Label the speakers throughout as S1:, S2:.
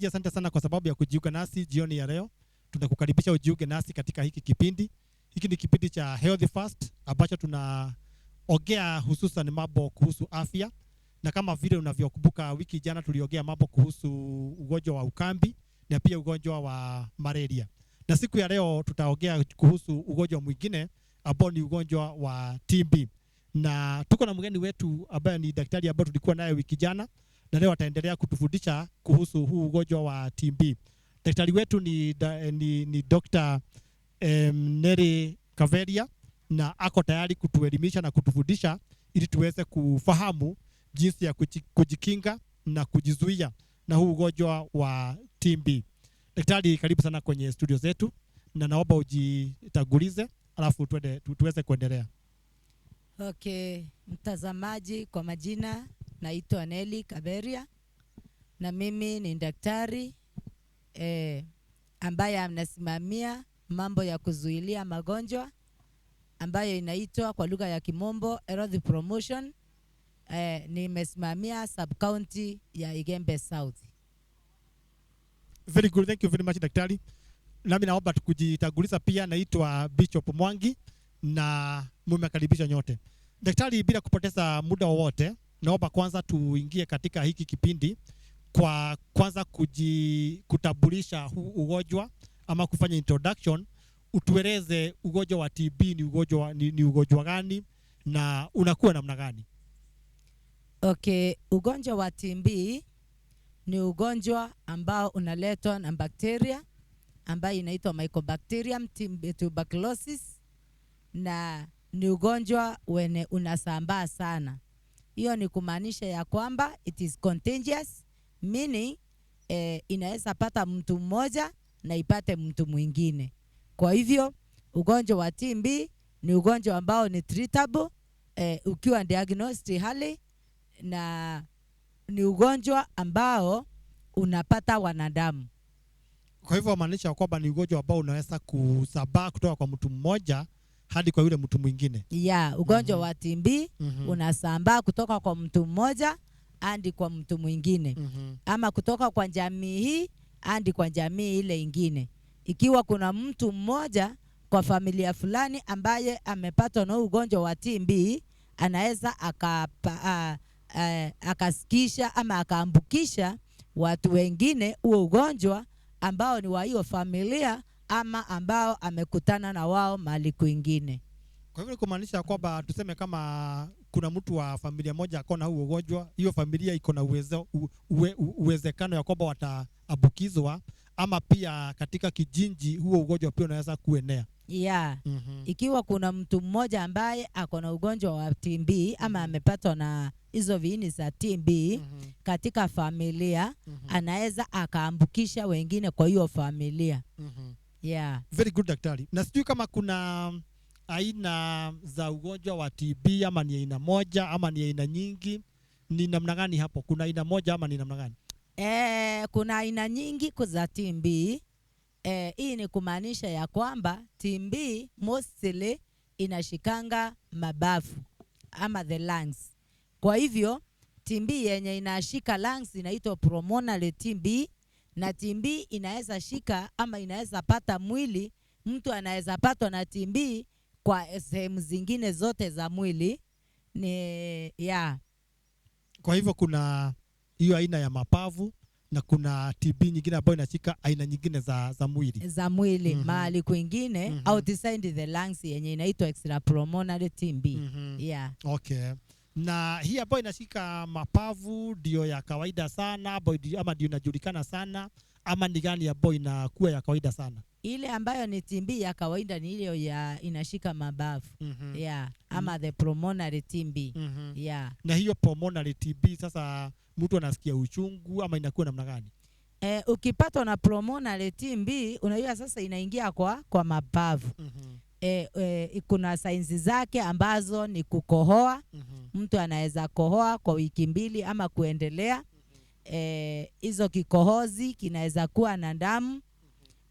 S1: msikilizaji, asante sana kwa sababu ya kujiunga nasi jioni ya leo. Tunakukaribisha ujiunge nasi katika hiki kipindi. Hiki ni kipindi cha Healthy Fast ambacho tunaongea hususan mambo kuhusu afya. Na kama vile unavyokumbuka, wiki jana tuliongea mambo kuhusu ugonjwa wa ukambi na pia ugonjwa wa malaria. Na siku ya leo tutaongea kuhusu ugonjwa mwingine ambao ni ugonjwa wa TB. Na tuko na mgeni wetu ambaye ni daktari ambaye tulikuwa naye wiki jana, na leo ataendelea kutufundisha kuhusu huu ugonjwa wa TB. Daktari wetu ni Dr. Meru County, na ako tayari kutuelimisha na kutufundisha ili tuweze kufahamu jinsi ya kujikinga na kujizuia na huu ugonjwa wa TB. Daktari, karibu sana kwenye studio zetu, na naomba ujitagulize alafu tuweze kuendelea.
S2: Okay, mtazamaji, kwa majina naitwa Meru County, na mimi ni daktari ambaye anasimamia mambo ya kuzuilia magonjwa ambayo inaitwa kwa lugha ya Kimombo health promotion. Nimesimamia sub-county ya Igembe South.
S1: Very good, thank you very much daktari. Nami naomba tukujitaguliza pia, naitwa Bishop Mwangi na mmekaribisha nyote. Daktari, bila kupoteza muda wowote, naomba kwanza tuingie katika hiki kipindi kwa kwanza kutambulisha huu ugonjwa ama kufanya introduction. Utueleze ugonjwa wa TB ni ugonjwa gani na unakuwa namna gani?
S2: Okay, ugonjwa wa TB ni ugonjwa ambao unaletwa na bakteria ambayo inaitwa Mycobacterium tuberculosis, na ni ugonjwa wenye unasambaa sana. Hiyo ni kumaanisha ya kwamba it is contagious, meaning inaweza pata mtu mmoja na ipate mtu mwingine. Kwa hivyo ugonjwa wa TB ni ugonjwa ambao ni treatable ukiwa diagnosed hali, na ni ugonjwa ambao unapata wanadamu.
S1: Kwa hivyo maanisha kwamba ni ugonjwa ambao unaweza kusambaa kutoka kwa mtu mmoja hadi kwa yule mtu mwingine.
S2: Ugonjwa wa TB unasambaa kutoka kwa mtu mmoja hadi kwa mtu mwingine. Ama kutoka kwa jamii hii hadi kwa jamii ile ingine. Ikiwa kuna mtu mmoja kwa familia fulani ambaye amepatwa na ugonjwa wa TB, anaweza akasikisha ama akaambukisha watu wengine huo ugonjwa ambao ni wa hiyo familia ama ambao amekutana na wao mahali kwingine.
S1: Kwa hivyo kumaanisha kwamba tuseme kama kuna mtu wa familia moja akona huo ugonjwa, hiyo familia iko na uwezekano ya kwamba wataambukizwa, ama pia katika kijiji huo ugonjwa pia unaweza kuenea.
S2: Ikiwa kuna mtu mmoja ambaye akona ugonjwa wa TB ama amepatwa na hizo viini za TB katika familia, anaweza akaambukisha wengine kwa hiyo familia.
S1: Very good daktari. Na sijui kama kuna aina za ugonjwa wa TB ama ni aina moja ama ni aina nyingi, ni namna gani hapo? Kuna aina moja ama ni namna gani?
S2: Kuna aina nyingi za TB. Hii ni kumaanisha ya kwamba TB mostly inashikanga mabavu ama the lungs. Kwa hivyo TB yenye inashika lungs inaitwa pulmonary TB, na TB inaweza shika ama inaweza pata mwili. Mtu anaweza patwa na TB kwa sehemu zingine zote za mwili.
S1: Kwa hivyo kuna hiyo aina ya mapavu na kuna TB nyingine ambayo inashika aina nyingine za mwili
S2: mahali kwingine outside the lungs yenye inaitwa extrapulmonary TB.
S1: Okay. Na hii ambayo inashika mapavu ndio ya kawaida sana ama ndio inajulikana sana, ama ni gani ambayo inakuwa ya kawaida sana?
S2: Ile ambayo ni TB ya kawaida ni ile ya inashika mabavu. Ama the pulmonary TB.
S1: Na hiyo pulmonary TB sasa mtu anasikia uchungu ama inakuwa namna gani?
S2: Ukipatwa na pulmonary TB unajua sasa inaingia kwa mabavu. Kuna signs zake ambazo ni kukohoa. Mtu anaweza kohoa kwa wiki 2 ama kuendelea. Hizo kikohozi kinaweza kuwa na damu.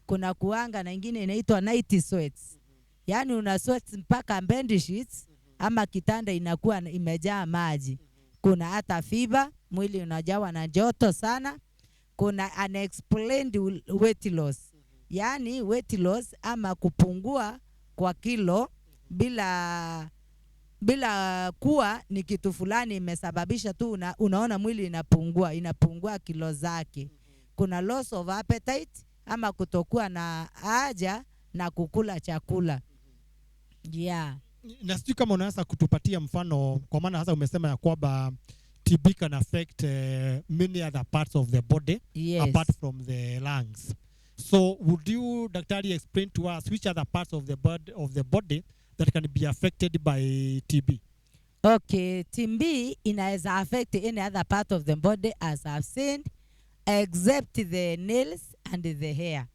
S2: Kuna kuanga na ingine inaitwa night sweats. Yaani una sweat mpaka bed sheets ama kitanda inakuwa imejaa maji. Kuna hata fever, mwili unajawa na joto sana. kuna unexplained weight loss. Yaani weight loss ama kupungua kwa kilo bila kuwa ni kitu fulani imesababisha tu unaona mwili inapungua kilo zake. Kuna loss of appetite ama kutokuwa na haja na kukula chakula. Yeah.
S1: Na sijui kama unaweza kutupatia mfano, kwa maana hasa umesema ya kwamba TB can affect many other parts of the body,
S2: Yes.
S1: apart from the lungs. So would you, daktari, explain to us which other parts of the body that can be affected by TB?
S2: Okay, TB inaweza affect any other part of the body as I've said, except the nails and the hair.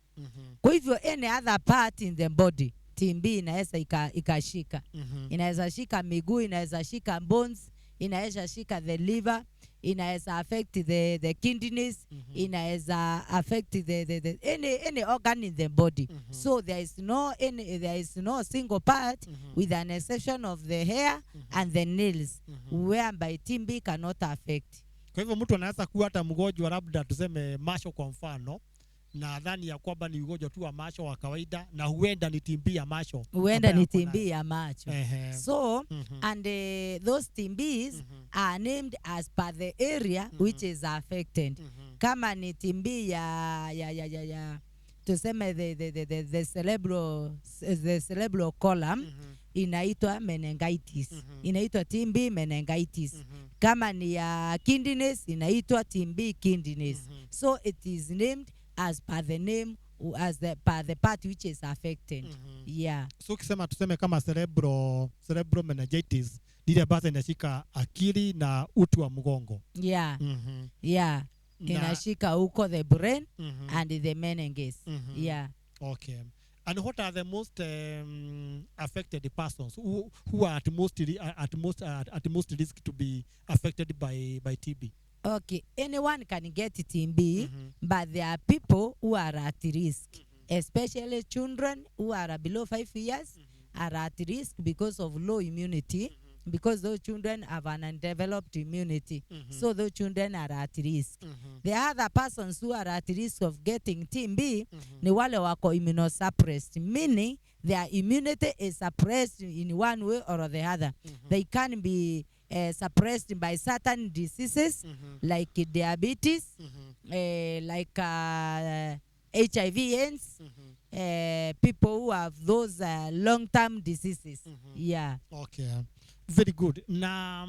S2: Kwa hivyo any other part in the body TB inaweza ikashika. Inaweza shika miguu, inaweza shika bones, inaweza shika the liver, inaweza affect the kidneys, inaweza affect the any organ in the body. So there is no single part with an exception of the hair and the nails whereby TB cannot affect.
S1: Kwa hivyo mtu anaweza kuwa hata mgonjwa, labda tuseme macho kwa mfano, na dhani ya kwamba ni ugonjwa tu wa macho wa kawaida, na huenda ni TB ya macho.
S2: Huenda ni TB ya macho. So and those TBs are named as per the area which is affected. Kama ni TB ya tuseme the cerebral column inaitwa meningitis. Inaitwa TB meningitis. Kama ni ya kidneys inaitwa TB kidneys. So it is named as per the name, per the part which is affected. Yeah.
S1: So ukisema tuseme kama cerebral meningitis, ile basi inashika akili na uti wa mgongo.
S2: Yeah. Yeah. Inashika huko the brain and the meninges. Yeah.
S1: Okay. And what are the most affected persons who are at most risk to be affected by TB?
S2: Okay, anyone can get TB, but there are people who are at risk, especially children who are below 5 years are at risk because of low immunity, because those children have an undeveloped immunity. So those children are at risk. The other persons who are at risk of getting TB ni wale wako immunosuppressed, meaning their immunity is suppressed in one way or the other. They can be suppressed by certain diseases like diabetes, like HIV/AIDS, people who have those long-term diseases. Yeah.
S1: Okay. Very good. Na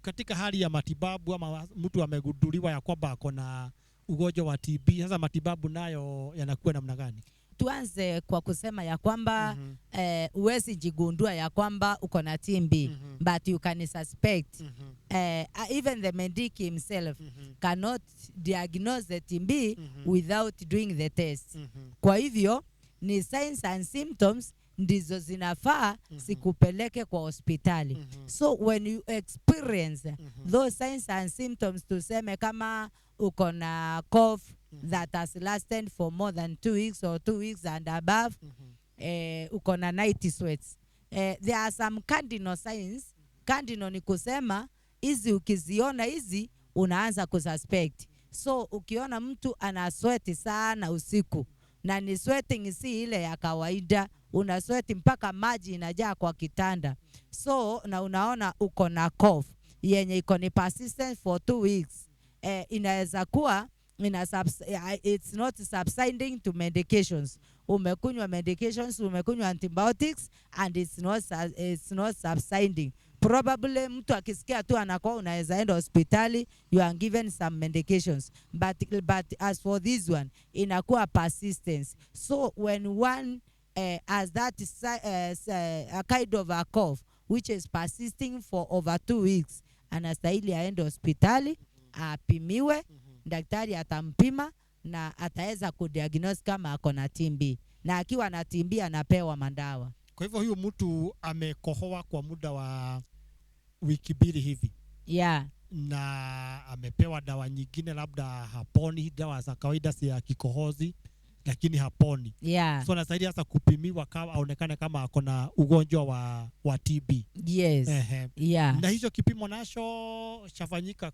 S1: katika hali ya matibabu, ama mtu amegunduliwa ya kwamba ako na ugonjwa wa TB, sasa matibabu nayo yanakuwa namna gani?
S2: Tuanze kwa kusema ya kwamba uwezi jigundua ya kwamba uko na TB, but you can suspect. Even the medic himself cannot diagnose the TB without doing the test. Kwa hivyo ni signs and symptoms ndizo zinafaa sikupeleke kwa hospitali. So when you experience those signs and symptoms, tuseme kama uko na cough that has lasted for more than 2 weeks or 2 weeks and above, uko na night sweats, there are some cardinal signs. Cardinal ni kusema hizi ukiziona hizi unaanza kususpect. So ukiona mtu ana sweat sana usiku, na ni sweating si ile ya kawaida, una sweat mpaka maji inajaa kwa kitanda, so na unaona uko na cough yenye iko ni persistent for 2 weeks, inaweza kuwa it's not subsiding to medications. Umekunywa medications, umekunywa antibiotics and it's not subsiding. Probably mtu akisikia tu anakuwa unaweza enda hospitali, you are given some medications, but as for this one inakuwa persistence. So when one has that a kind of a cough which is persisting for over 2 weeks, anastahili aende hospitali apimiwe, daktari atampima na ataweza kudiagnose kama ako na TB, na akiwa na TB anapewa madawa.
S1: Kwa hivyo huyu mtu amekohoa kwa muda wa wiki 2 hivi.
S2: Yeah.
S1: Na amepewa dawa nyingine, labda haponi, dawa za kawaida si ya kikohozi lakini haponi.
S2: Yeah.
S1: So nasaidia sasa kupimiwa kama aonekane kama ako na ugonjwa wa TB.
S2: Yes. Yeah.
S1: Na hicho kipimo nacho chafanyika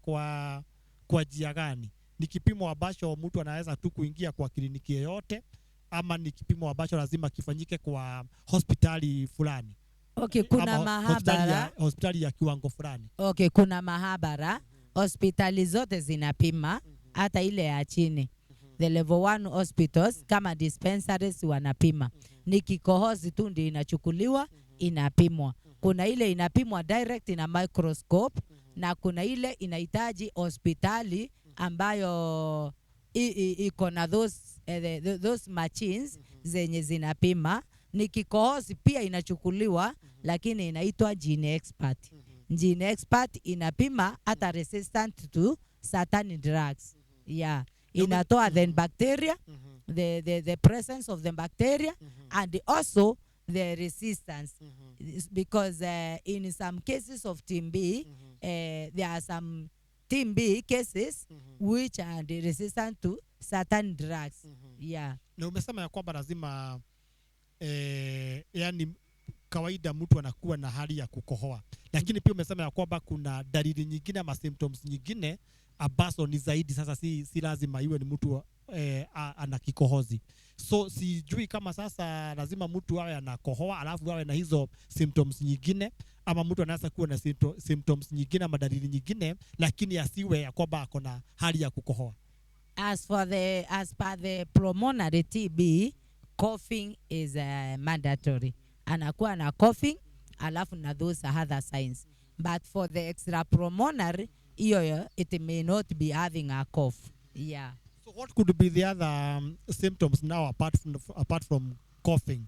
S1: kwa njia gani? ni kipimo ambacho mtu anaweza tu kuingia kwa kliniki yoyote, ama ni kipimo ambacho lazima kifanyike kwa hospitali fulani?
S2: Okay, kuna
S1: Ama
S2: mahabara.
S1: hospitali ya kiwango fulani?
S2: Okay, kuna mahabara. Hospitali zote zinapima, hata ile ya chini. The level 1 hospitals kama dispensaries wanapima. Ni kikohozi tu ndio inachukuliwa, inapimwa. Kuna ile inapimwa direct na microscope, na kuna ile inahitaji hospitali ambayo iko na those machines zenye zinapima. Ni kikohozi pia inachukuliwa, lakini inaitwa gene expert. Gene expert inapima hata resistant to certain drugs. Yeah. Inatoa then bacteria, the presence of the bacteria, and also the resistance. Because in some cases of TB, there are some TB cases which are resistant to certain drugs. Yeah.
S1: Na umesema ya kwamba lazima yani kawaida mtu anakuwa na hali ya kukohoa, lakini pia umesema ya kwamba kuna dalili nyingine ama symptoms nyingine ambazo ni zaidi. Sasa si lazima iwe ni mtu ana kikohozi. So sijui kama sasa lazima mtu awe anakohoa alafu awe na hizo symptoms nyingine, ama mtu anaweza kuwa na symptoms nyingine ama dalili nyingine lakini asiwe ya kwamba ako na hali ya kukohoa.
S2: As per the pulmonary TB, coughing is mandatory. Anakuwa na coughing, alafu na those other signs. But for the extrapulmonary, it may not be having a cough. Yeah.
S1: So what could be the other symptoms now apart from coughing,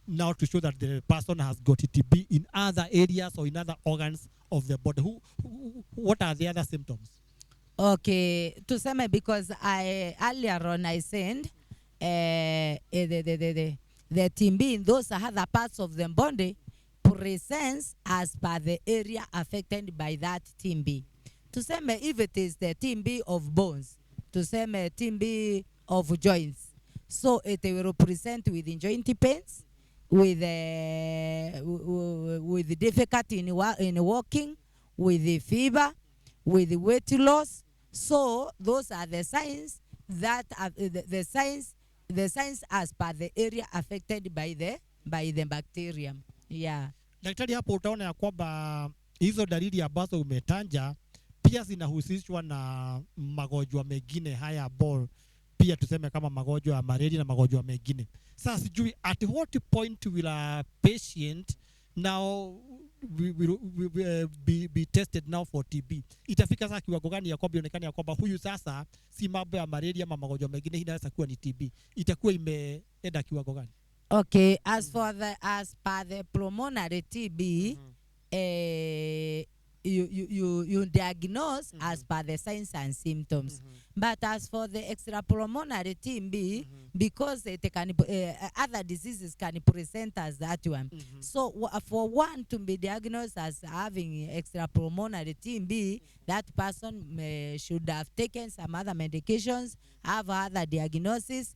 S1: now to show that the person has got TB in other areas or in other organs of the body? What are the other symptoms?
S2: Okay, tuseme, because earlier on I said the TB in those other parts of the body presents as per the area affected by that TB. Tuseme if it is the TB of bones, tuseme TB of joints, so it will present with joint pains, with difficulty in walking, with fever, with weight loss. So those are the signs that are the signs as per the area affected by the bacterium. Yeah.
S1: Daktari, hapo utaona ya kwamba hizo dalili ambazo umetanja pia zinahusishwa na magonjwa mengine haya ball, pia tuseme kama magonjwa ya malaria na magonjwa mengine. Sasa sijui at what point will a patient now be tested now for TB? Itafika sasa kiwango gani ya kwamba ionekane ya kwamba huyu sasa si mambo ya malaria ama magonjwa mengine, hii inaweza kuwa ni TB? Itakuwa imeenda kiwango gani?
S2: Okay, as per the pulmonary TB, you diagnose as per the signs and symptoms. But as for the extrapulmonary TB, because it can other diseases can present as that one. So for one to be diagnosed as having extrapulmonary TB, that person should have taken some other medications, have other diagnosis.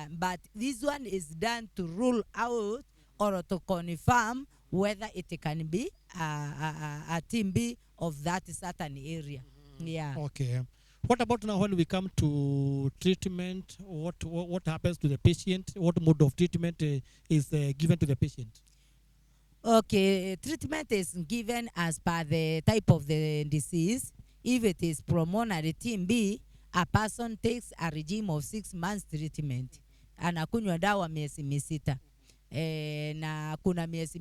S2: But this one is done to rule out or to confirm whether it can be a TB of that certain area. Yeah.
S1: Okay. What about now when we come to treatment? What happens to the patient? What mode of treatment is given to the patient?
S2: Okay, treatment is given as per the type of the disease. If it is pulmonary TB, a person takes a regime of 6 months treatment. Anakunywa dawa miezi misita. Na kuna miezi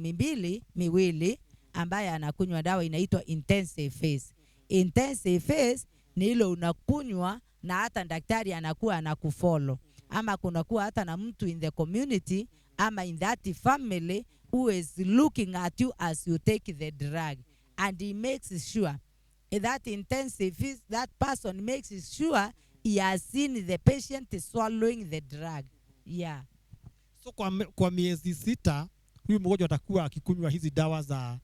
S2: miwili ambaye anakunywa dawa inaitwa intensive phase. Intensive phase ni ile unakunywa na hata daktari anakuwa anakufollow, ama kunakuwa hata na mtu in the community ama in that family who is looking at you as you take the drug, and he makes sure that intensive phase, that person makes sure he has seen the patient swallowing the drug. Yeah.
S1: So kwa miezi 6 huyu mgonjwa atakuwa akikunywa hizi dawa za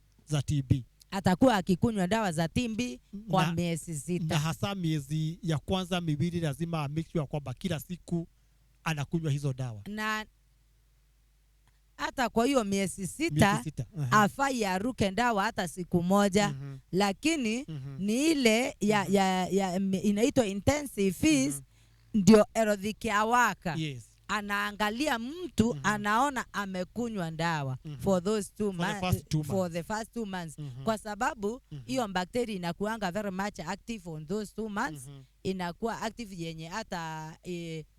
S1: TB.
S2: Atakuwa akikunywa dawa za TB kwa miezi 6.
S1: Na hasa miezi ya kwanza miwili lazima make sure kwamba kila siku anakunywa hizo dawa.
S2: Na hata kwa hiyo miezi sita afai aruke ndawa hata siku moja. Lakini ni ile ya inaitwa intensive fees ndio erodhikia waka. Anaangalia mtu anaona amekunywa ndawa for those for the first 2 months. Kwa sababu hiyo bacteria inakuanga very much active on those 2 months. Inakuwa active yenye hata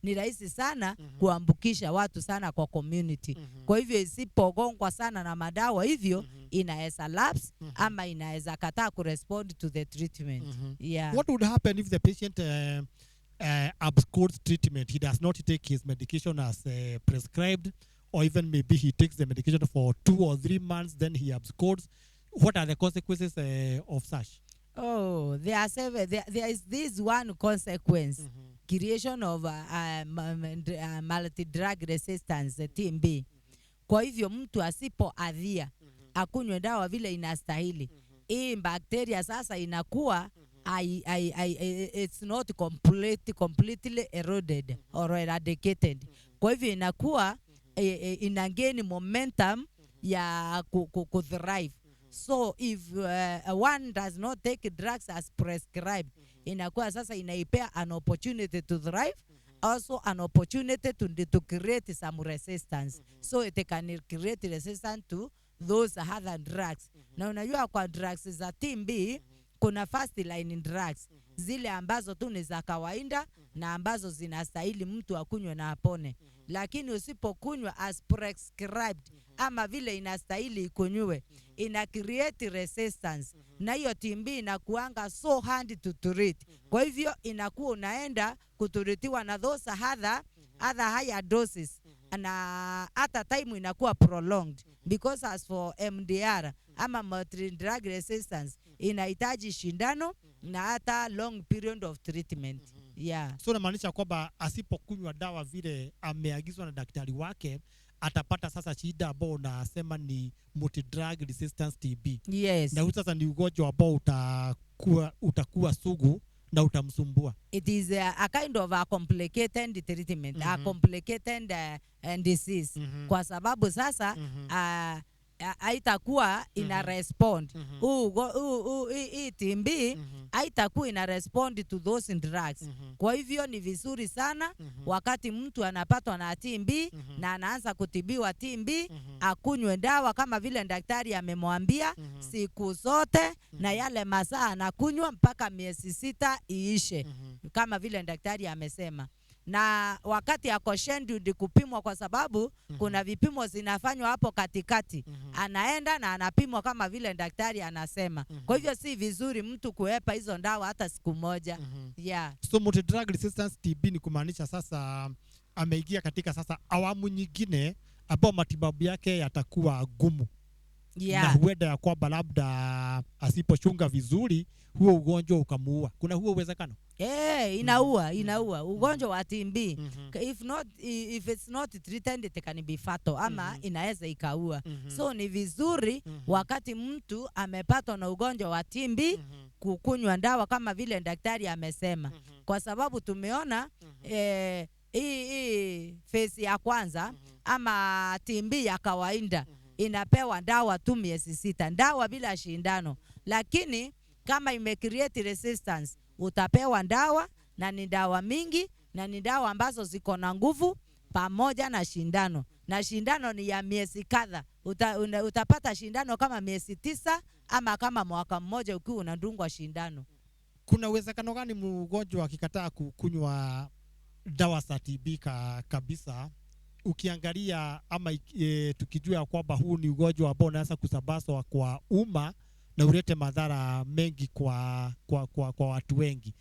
S2: ni rahisi sana kuambukisha watu sana kwa community. Kwa hivyo isipogongwa sana na madawa hivyo inaweza lapse ama inaweza kataa kurespond to the treatment.
S1: What would happen if the patient abscons treatment? He does not take his medication as prescribed, or even maybe he takes the medication for 2 or 3 months, then he abscons. What are the consequences of such?
S2: Oh, there is this one consequence, creation of multi-drug resistance, TB. Kwa hivyo mtu asipoadhia akunywe dawa vile inastahili, hii bacteria sasa inakuwa it's not completely eroded or eradicated. Kwa hivyo inakuwa inagain momentum ya thrive. So if one does not take drugs as prescribed, inakuwa sasa inaipea an opportunity to thrive, also an opportunity to create some resistance. So it can create resistance to those other drugs. Na unajua kwa drugs za TB kuna first line drugs, zile ambazo tu ni za kawaida na ambazo zinastahili mtu akunywe na apone. Lakini usipokunywa as prescribed ama vile inastahili ikunywe, ina create resistance, na hiyo TB inakuanga so hard to treat. Kwa hivyo inakuwa unaenda kuturitiwa na those other higher doses, na hata time inakuwa prolonged, because as for MDR ama multi-drug resistance inahitaji shindano na hata long period of treatment.
S1: So namaanisha kwamba asipokunywa dawa vile ameagizwa na daktari wake atapata sasa shida ambao unasema ni multi-drug resistance TB.
S2: Yes.
S1: Na sasa ni ugonjwa ambao utakuwa sugu na utamsumbua.
S2: It is a kind of a complicated treatment, a complicated disease. Kwa sababu sasa haitakuwa ina respond. Hii TB haitakuwa ina respond to those drugs. Kwa hivyo ni vizuri sana wakati mtu anapatwa na TB na anaanza kutibiwa TB, akunywe dawa kama vile daktari amemwambia siku zote, na yale masaa anakunywa mpaka miezi 6 iishe kama vile daktari amesema. Na wakati ako scheduled kupimwa, kwa sababu kuna vipimo zinafanywa hapo katikati, anaenda na anapimwa kama vile daktari anasema. Kwa hivyo si vizuri mtu kuepa hizo dawa hata siku moja.
S1: So multi-drug resistance TB ni kumaanisha sasa ameingia katika sasa awamu nyingine ambao matibabu yake yatakuwa gumu. Na huenda ya kwamba labda asipochunga vizuri huo ugonjwa ukamuua. Kuna huo uwezekano?
S2: Inaua ugonjwa wa TB. If it's not treated it can be fatal, ama inaweza ikaua. So ni vizuri wakati mtu amepatwa na ugonjwa wa TB kukunywa dawa kama vile daktari amesema. Kwa sababu tumeona hii phase ya kwanza ama TB ya kawaida inapewa dawa tu miezi 6, dawa bila shindano. Lakini kama imecreate resistance utapewa dawa, na ni dawa mingi, na ni dawa ambazo ziko na nguvu pamoja na shindano. Na shindano ni ya miezi kadha. Utapata shindano kama miezi 9 ama kama mwaka mmoja ukiwa unadungwa shindano.
S1: Kuna uwezekano gani mgonjwa akikataa kukunywa dawa za TB kabisa, ukiangalia ama tukijua kwamba huu ni ugonjwa ambao unaweza kusambazwa kwa umma na ulete madhara mengi kwa watu wengi,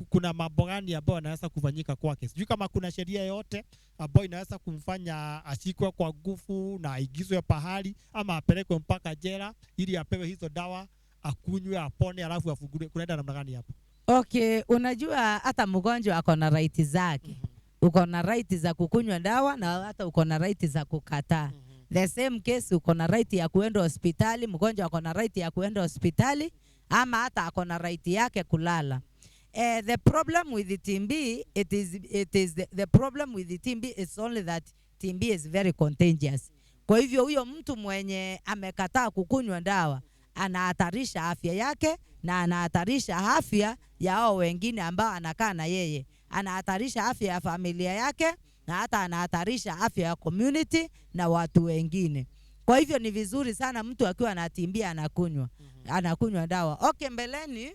S1: kuna mambo gani ambayo yanaweza kufanyika kwake? Sijui kama kuna sheria yote ambayo inaweza kumfanya ashikwe kwa nguvu na aigizwe pahali ama apelekwe mpaka jela ili apewe hizo dawa akunywe apone alafu afunguliwe. Kunaenda namna gani hapo?
S2: Okay, unajua hata mgonjwa ako na right zake. Uko na right za kukunywa dawa na hata uko na right za kukataa. The same case, uko na right ya kuenda hospitali, mgonjwa ako na right ya kuenda hospitali, ama hata ako na right yake kulala. The problem with the TB, the problem with the TB is only that TB is very contagious. Kwa hivyo huyo mtu mwenye amekataa kukunywa dawa anahatarisha afya yake na anahatarisha afya ya hao wengine ambao anakaa na yeye, anahatarisha afya ya familia yake na hata anahatarisha afya ya community na watu wengine. Kwa hivyo ni vizuri sana mtu akiwa na TB anakunywa dawa. Okay, mbeleni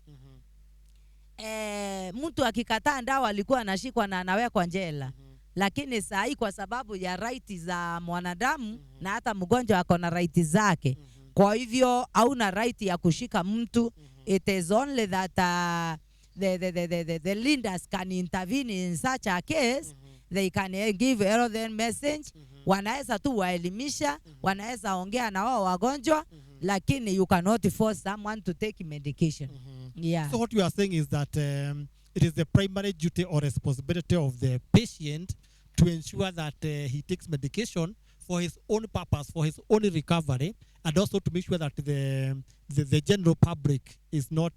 S2: mtu akikataa dawa alikuwa anashikwa na anawekwa jela. Lakini saa hii kwa sababu ya right za mwanadamu na hata mgonjwa ako na right zake. Kwa hivyo hauna right ya kushika mtu. It is only that the leaders can intervene in such a case. They can give a message. Wanaweza tu waelimisha, wanaweza ongea na wao wagonjwa, lakini you cannot force someone to take medication. Yeah.
S1: So what you are saying is that it is the primary duty or responsibility of the patient to ensure that he takes medication for his own purpose, for his own recovery, and also to make sure that the general public is not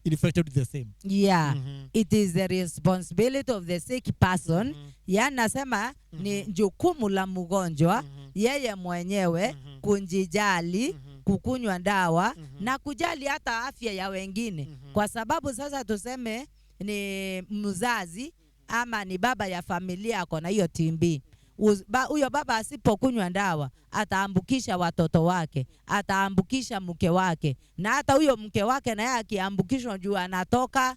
S1: infected with the same.
S2: Yeah. It is the responsibility of the sick person. Ya nasema ni jukumu la mgonjwa yeye mwenyewe kunjijali, kukunywa dawa na kujali hata afya ya wengine. Kwa sababu sasa tuseme ni mzazi ama ni baba ya familia ako na hiyo TB. Huyo baba asipokunywa dawa ataambukisha watoto wake, ataambukisha mke wake, na hata huyo mke wake naye akiambukishwa juu anatoka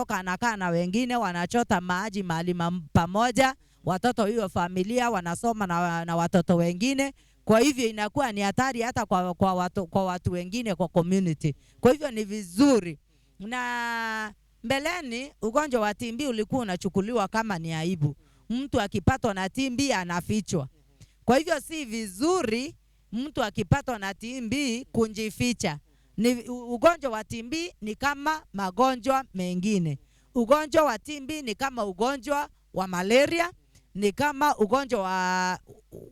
S2: anakaa na wengine wanachota maji mahali pamoja, watoto hiyo familia wanasoma na watoto wengine. Kwa hivyo inakuwa ni hatari hata kwa watu wengine, kwa community. Kwa hivyo ni vizuri. Na mbeleni ugonjwa wa TB ulikuwa unachukuliwa kama ni aibu. Mtu akipatwa na TB anafichwa. Kwa hivyo si vizuri mtu akipatwa na TB kunjificha. Ugonjwa wa TB ni kama magonjwa mengine. Ugonjwa wa TB ni kama ugonjwa wa malaria, ni kama ugonjwa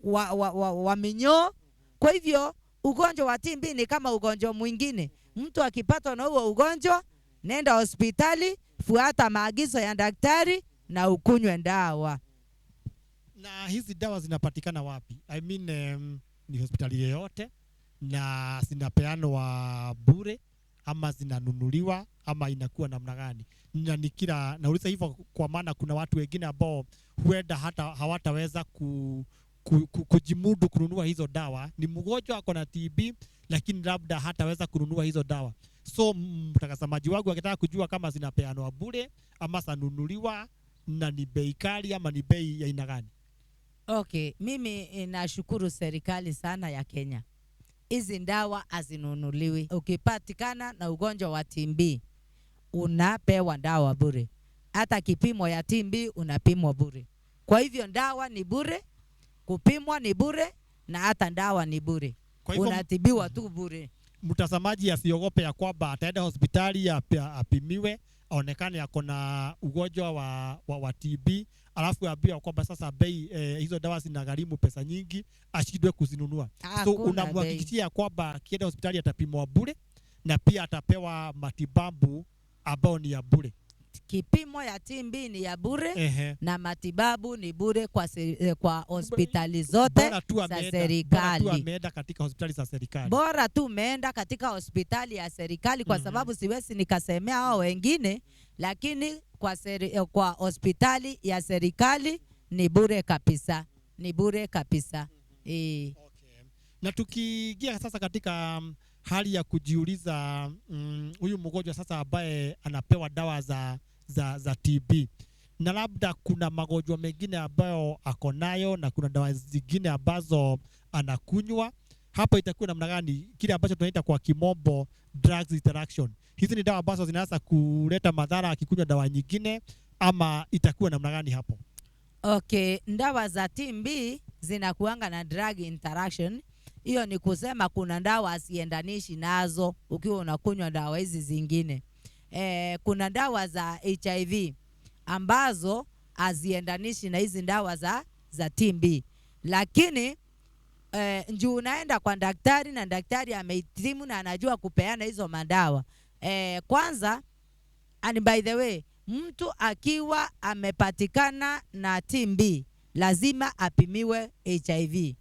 S2: wa minyoo. Kwa hivyo ugonjwa wa TB ni kama ugonjwa mwingine. Mtu akipatwa na huo ugonjwa, nenda hospitali, fuata maagizo ya daktari na ukunywe dawa.
S1: Na hizi dawa zinapatikana wapi? I mean, ni hospitali yoyote na zinapeanwa bure ama zinanunuliwa ama inakuwa namna gani? Na nikira nauliza hivyo kwa maana kuna watu wengine ambao huenda hata hawataweza kujimudu kununua hizo dawa. Ni mgonjwa ako na TB lakini labda hataweza kununua hizo dawa. So mtazamaji wangu akitaka kujua kama zinapeanwa bure ama zinanunuliwa na ni bei kali ama ni bei ya aina gani?
S2: Okay, mimi nashukuru serikali sana ya Kenya. Hizi dawa hazinunuliwi. Ukipatikana na ugonjwa wa TB unapewa dawa bure. Hata kipimo ya TB unapimwa bure. Kwa hivyo dawa ni bure, kupimwa ni bure na hata dawa ni bure. Unatibiwa tu bure.
S1: Mtazamaji asiogope ya kwamba ataenda hospitali apimiwe, aonekane yako na ugonjwa wa TB, alafu aambiwe kwamba sasa bei hizo dawa zinagharimu pesa nyingi, ashindwe kuzinunua. So unamhakikishia kwamba kienda hospitali atapimwa bure na pia atapewa matibabu ambao ni ya bure.
S2: Kipimo ya TB ni ya bure na matibabu ni bure kwa hospitali zote za serikali.
S1: Bora tu ameenda katika hospitali za serikali.
S2: Bora tu umeenda katika hospitali ya serikali kwa sababu siwezi nikasemea hao wengine, lakini kwa hospitali ya serikali ni bure kabisa. Ni bure kabisa.
S1: Okay. Na tukiingia sasa katika hali ya kujiuliza huyu mgonjwa sasa ambaye anapewa dawa za TB, na labda kuna magonjwa mengine ambayo ako nayo na kuna dawa zingine ambazo anakunywa, hapo itakuwa namna gani? Kile ambacho tunaita kwa kimombo drugs interaction. Hizi ni dawa ambazo zinaweza kuleta madhara akikunywa dawa nyingine, ama itakuwa namna gani hapo?
S2: Okay, dawa za TB zinakuanga na drug interaction. Hiyo ni kusema kuna dawa asiendanishi nazo ukiwa unakunywa dawa hizi zingine. Kuna dawa za HIV ambazo haziendanishi na hizi dawa za TB. Lakini njoo unaenda kwa daktari na daktari amehitimu na anajua kupeana hizo madawa. Kwanza, and by the way, mtu akiwa amepatikana na TB lazima apimiwe HIV.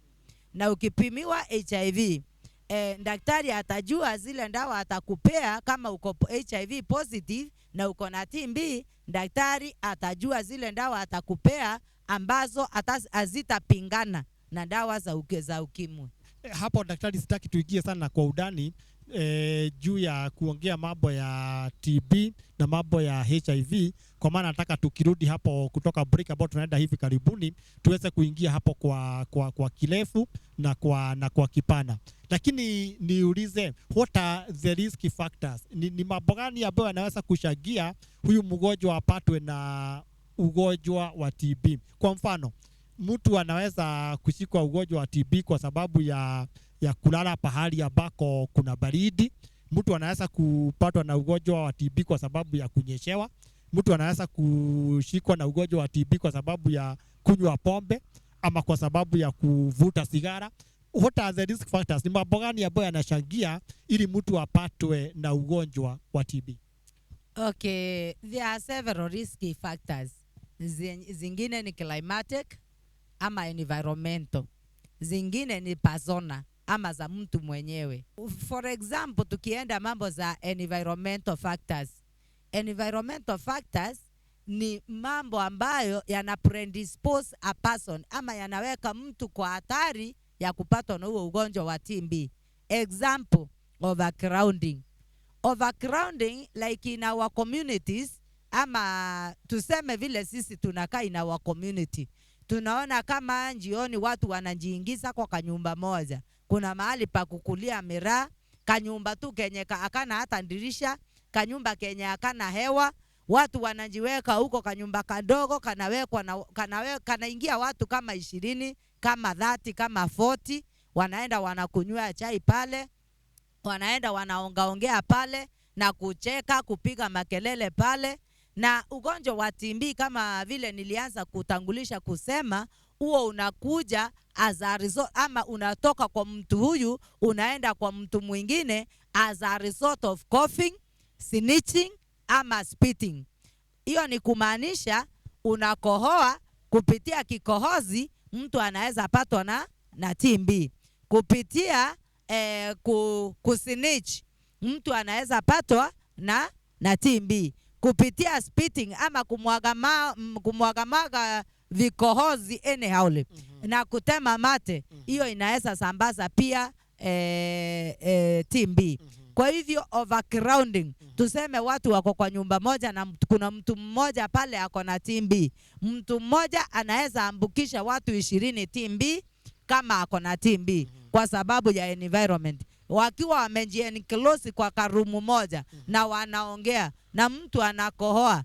S2: Na ukipimiwa HIV, daktari atajua zile ndawa atakupea. Kama uko HIV positive na uko na TB, daktari atajua zile ndawa atakupea ambazo hazitapingana na dawa za ukimwi.
S1: Hapo daktari, sitaki tuingie sana kwa udani juu ya kuongea mambo ya TB na mambo ya HIV, kwa maana nataka tukirudi hapo kutoka break ambao tunaenda hivi karibuni tuweze kuingia hapo kwa kirefu na kwa kipana. Lakini niulize, what are the risk factors? Ni mambo gani ambayo yanaweza kushagia huyu mgonjwa apatwe na ugonjwa wa TB? Kwa mfano, mtu anaweza kushikwa ugonjwa wa TB kwa sababu ya kulala pahali ambako kuna baridi. Mtu anaweza kupatwa na ugonjwa wa TB kwa sababu ya kunyeshewa. Mtu anaweza kushikwa na ugonjwa wa TB kwa sababu ya kunywa pombe ama kwa sababu ya kuvuta sigara. What are the risk factors? Ni mambo gani ambayo yanachangia ili mtu apatwe na ugonjwa wa TB?
S2: Okay, there are several risky factors. Zingine ni climatic ama environmental. Zingine ni persona ama za mtu mwenyewe. For example, tukienda mambo za environmental factors. Environmental factors ni mambo ambayo yana predispose a person ama yanaweka mtu kwa hatari ya kupatwa na huo ugonjwa wa TB. Example, overcrowding. Overcrowding like in our communities, ama tuseme vile sisi tunakaa in our community. Tunaona kama jioni watu wanajiingiza kwa kanyumba moja. Kuna mahali pa kukulia miraa, kanyumba tu kenye akana hata dirisha, kanyumba kenye akana hewa. Watu wanajiweka huko kanyumba kadogo, kanaingia watu kama 20, kama 30, kama 40. Wanaenda wanakunywa chai pale, wanaenda wanaongaongea pale na kucheka, kupiga makelele pale. Na ugonjwa wa TB kama vile nilianza kutangulisha kusema, huo unakuja as a result, ama unatoka kwa mtu huyu unaenda kwa mtu mwingine as a result of coughing, sneezing ama spitting. Hiyo ni kumaanisha unakohoa, kupitia kikohozi mtu anaweza patwa na TB. Kupitia kusnitch mtu anaweza patwa na TB. Kupitia spitting ama kumwaga vikohozi anyhow na kutema mate, hiyo inaweza sambaza pia TB. Kwa hivyo overcrowding, tuseme watu wako kwa nyumba moja na kuna mtu mmoja pale ako na TB. Mtu mmoja anaweza ambukisha watu 20 TB kama ako na TB kwa sababu ya environment. Wakiwa wamejienclose kwa karumu moja na wanaongea na mtu anakohoa,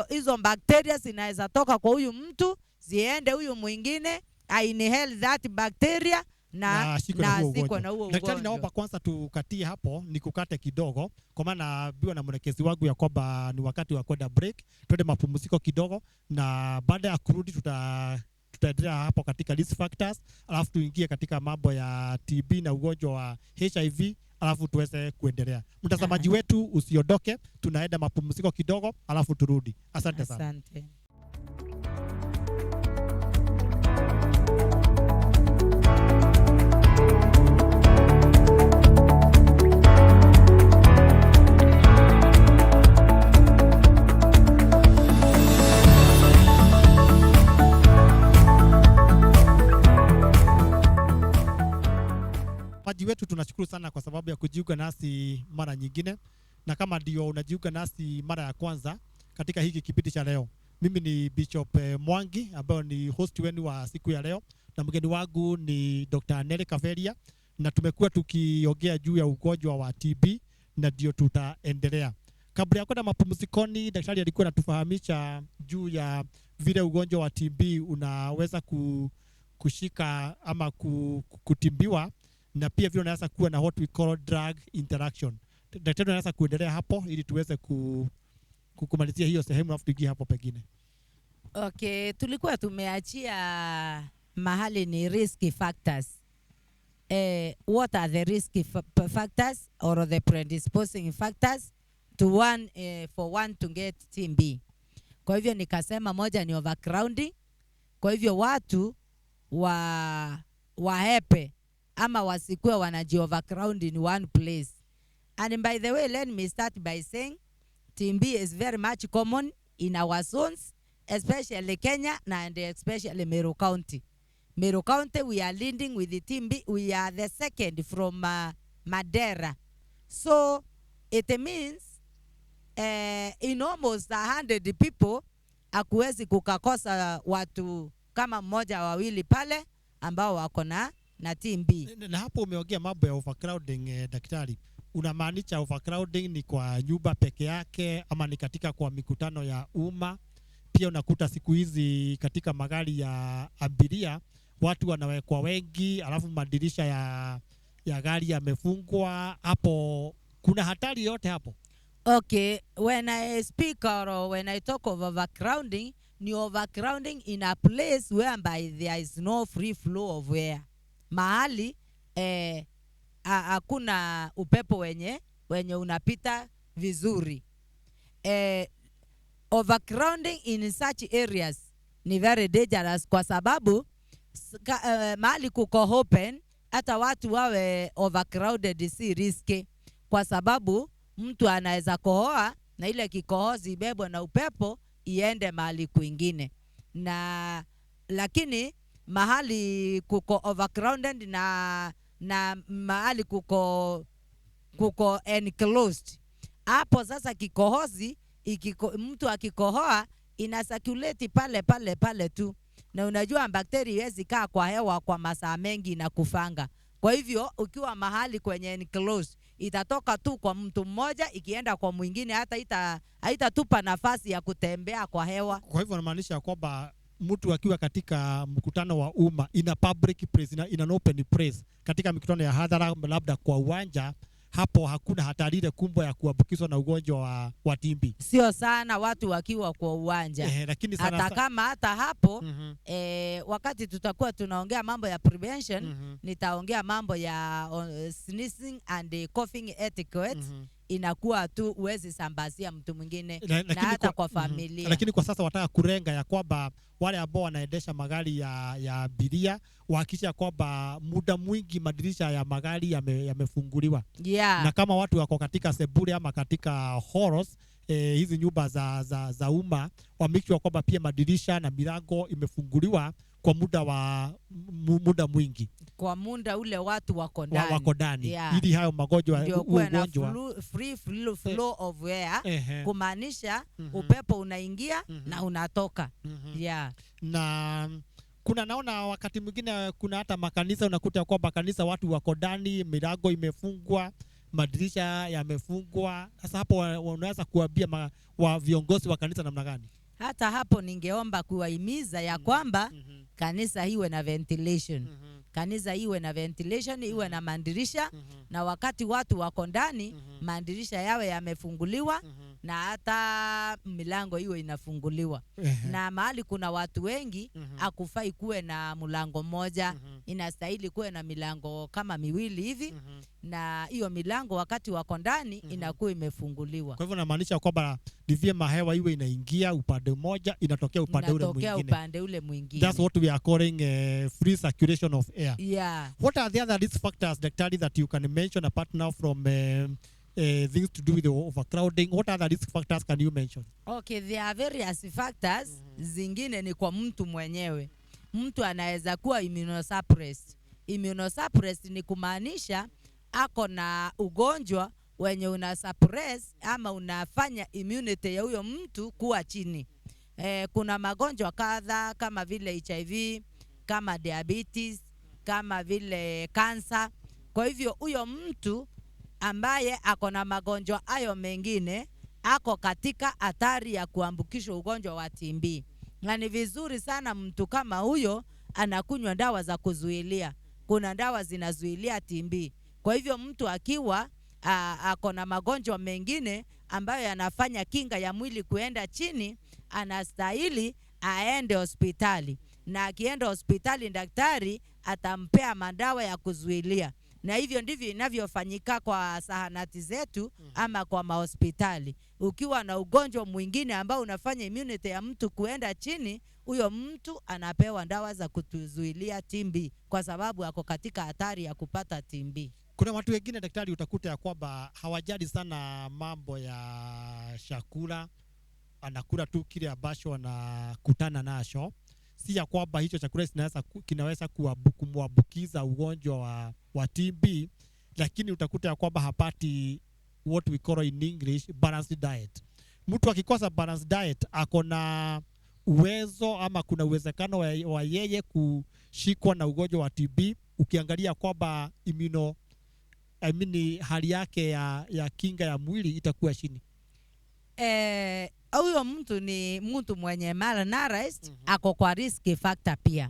S2: hizo bacteria zinaweza toka kwa huyu mtu ziende huyu mwingine inhale that bacteria na siko na huo ugonjwa.
S1: Daktari, naomba kwanza tukatie hapo, nikukate kidogo kwa maana biwa na mwelekezi wangu ya kwamba ni wakati wa kwenda break. Twende mapumziko kidogo, na baada ya kurudi tutaendelea hapo katika risk factors, alafu tuingie katika mambo ya TB na ugonjwa wa HIV, alafu tuweze kuendelea. Mtazamaji wetu usiondoke, tunaenda mapumziko kidogo alafu turudi. Asante sana.
S2: Asante.
S1: Wetu tunashukuru sana kwa sababu ya kujiunga nasi mara nyingine, na kama ndio unajiunga nasi mara ya kwanza katika hiki kipindi cha leo, mimi ni Bishop Mwangi ambaye ni host wenu wa siku ya leo, na mgeni wangu ni Dr. Nele Kaveria, na tumekuwa tukiongea juu ya ugonjwa wa TB na ndio tutaendelea. Kabla ya kwenda mapumzikoni, daktari alikuwa anatufahamisha juu ya vile ugonjwa wa TB unaweza kushika ama kutimbiwa, na pia vile unaweza kuwa na what we call drug interaction. Daktari anaweza kuendelea hapo ili tuweze kumalizia hiyo sehemu, alafu tuingie hapo pengine.
S2: Okay, tulikuwa tumeachia mahali ni risky factors. What are the risky factors or the predisposing factors to for one to get TB? Kwa hivyo nikasema moja ni overcrowding, Kwa hivyo watu wahepe ama wasikue wanaji-overcrowd in one place. And by the way, let me start by saying TB is very much common in our zones, especially Kenya and especially Meru County. Meru County, we are leading with the TB. We are the second from Madera. So it means in almost 100 people hakuwezi kukakosa watu kama mmoja wawili pale ambao wako na TB.
S1: Na hapo umeongea mambo ya overcrowding, daktari. Unamaanisha overcrowding ni kwa nyumba peke yake ama ni katika kwa mikutano ya umma? Pia unakuta siku hizi katika magari ya abiria watu wanawekwa wengi, alafu madirisha ya gari yamefungwa. Hapo kuna hatari yote hapo?
S2: Okay, when I speak or when I talk of overcrowding, ni overcrowding in a place whereby there is no free flow of air. Mahali hakuna upepo wenye unapita vizuri. Overcrowding in such areas ni very dangerous kwa sababu mahali kuko open, hata watu wawe overcrowded si riski, kwa sababu mtu anaweza kohoa na ile kikohozi ibebwe na upepo iende mahali kwingine. Na lakini mahali kuko overcrowded na mahali kuko enclosed, hapo sasa kikohozi mtu akikohoa ina circulate pale tu, na unajua bakteria haiwezi kaa kwa hewa kwa masaa mengi na kufanga. Kwa hivyo ukiwa mahali kwenye enclosed, itatoka tu kwa mtu mmoja ikienda kwa mwingine, hata haitatupa nafasi ya kutembea kwa hewa.
S1: Kwa hivyo inamaanisha kwamba mtu akiwa katika mkutano wa umma in a public place, in an open place, katika mikutano ya hadhara, labda kwa uwanja, hapo hakuna hatari ile kubwa ya kuambukizwa na ugonjwa wa TB.
S2: Sio sana watu wakiwa kwa uwanja.
S1: Lakini
S2: hata kama hata hapo wakati tutakuwa tunaongea mambo ya prevention, nitaongea mambo ya sneezing and coughing etiquette. Inakuwa tu uwezi sambazia mtu mwingine na hata kwa familia.
S1: Lakini kwa sasa wataka kurenga ya kwamba wale ambao wanaendesha magari ya abiria wahakikisha kwamba muda mwingi madirisha ya magari yamefunguliwa. Na kama watu wako katika sebule ama katika halls, hizi nyumba za umma, wamekishwa kwamba pia madirisha na milango imefunguliwa kwa muda mwingi, kwa
S2: muda ule watu wako ndani,
S1: ili hayo magonjwa
S2: free flow of air, kumaanisha upepo unaingia na unatoka.
S1: Na kuna naona wakati mwingine kuna hata makanisa unakuta kwamba kanisa watu wako ndani, milango imefungwa, madirisha yamefungwa. Sasa hapo unaweza kuambia viongozi wa kanisa namna gani?
S2: Hata hapo ningeomba kuwahimiza ya kwamba kanisa iwe na ventilation. Kanisa iwe na ventilation, iwe na madirisha, na wakati watu wako ndani, madirisha yawe yamefunguliwa, na hata milango iwe inafunguliwa. Na mahali kuna watu wengi, hakufai kuwe na mlango mmoja, inastahili kuwe na milango kama miwili hivi, na hiyo milango wakati wako ndani inakuwa imefunguliwa.
S1: Kwa hivyo inamaanisha kwamba ni vyema hewa iwe inaingia upande mmoja, inatokea upande ule mwingine. That's what we are calling free circulation of air. What are the other risk factors, daktari, that you can mention apart now from things to do with the overcrowding? What other risk factors can you mention?
S2: Okay, there are various factors. Zingine ni kwa mtu mwenyewe. Mtu anaweza kuwa immunosuppressed. Immunosuppressed ni kumaanisha ako na ugonjwa wenye unasuppress ama unafanya immunity ya huyo mtu kuwa chini. Kuna magonjwa kadha kama vile HIV, kama diabetes, kama vile cancer. Kwa hivyo huyo mtu ambaye ako na magonjwa hayo mengine ako katika hatari ya kuambukishwa ugonjwa wa TB. Na ni vizuri sana mtu kama huyo anakunywa dawa za kuzuilia. Kuna dawa zinazuilia TB. Kwa hivyo mtu akiwa ako na magonjwa mengine ambayo yanafanya kinga ya mwili kuenda chini, anastahili aende hospitali. Na akienda hospitali, daktari atampea madawa ya kuzuilia. Na hivyo ndivyo inavyofanyika kwa zahanati zetu ama kwa mahospitali. Ukiwa na ugonjwa mwingine ambao unafanya immunity ya mtu kuenda chini, huyo mtu anapewa dawa za kutuzuilia TB kwa sababu ako katika hatari ya kupata TB.
S1: Kuna watu wengine daktari, utakuta ya kwamba hawajali sana mambo ya chakula, anakula tu kile ambacho anakutana nacho. Si ya kwamba hicho chakula kinaweza kumwambukiza ugonjwa wa TB, lakini utakuta ya kwamba hapati what we call in English balanced diet. Mtu akikosa balanced diet akona uwezo ama kuna uwezekano wa yeye kushikwa na ugonjwa wa TB, ukiangalia kwamba hali yake ya kinga ya mwili itakuwa chini.
S2: Huyo mtu ni mtu mwenye malnourished, ako kwa risk factor pia.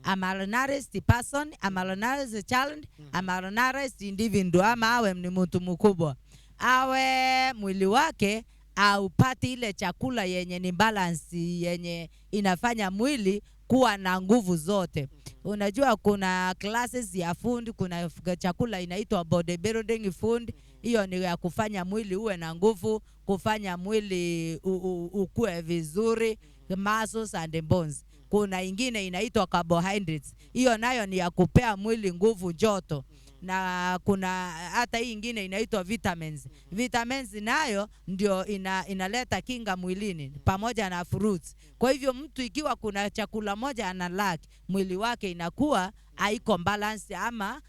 S2: A malnourished person, a malnourished child, a malnourished individual, ama awe ni mtu mkubwa, awe mwili wake aupati ile chakula yenye ni balance, yenye inafanya mwili kuwa na nguvu zote. Unajua kuna classes ya food, kuna chakula inaitwa bodybuilding food. Hiyo ni ya kufanya mwili uwe na nguvu, kufanya mwili ukue vizuri, muscles and bones. Kuna ingine inaitwa carbohydrates. Hiyo nayo ni ya kupea mwili nguvu, joto. Na kuna hata hii ingine inaitwa vitamins. Vitamins nayo ndio inaleta kinga mwilini pamoja na fruits. Kwa hivyo mtu ikiwa kuna chakula moja ana lack, mwili wake inakuwa haiko balance ama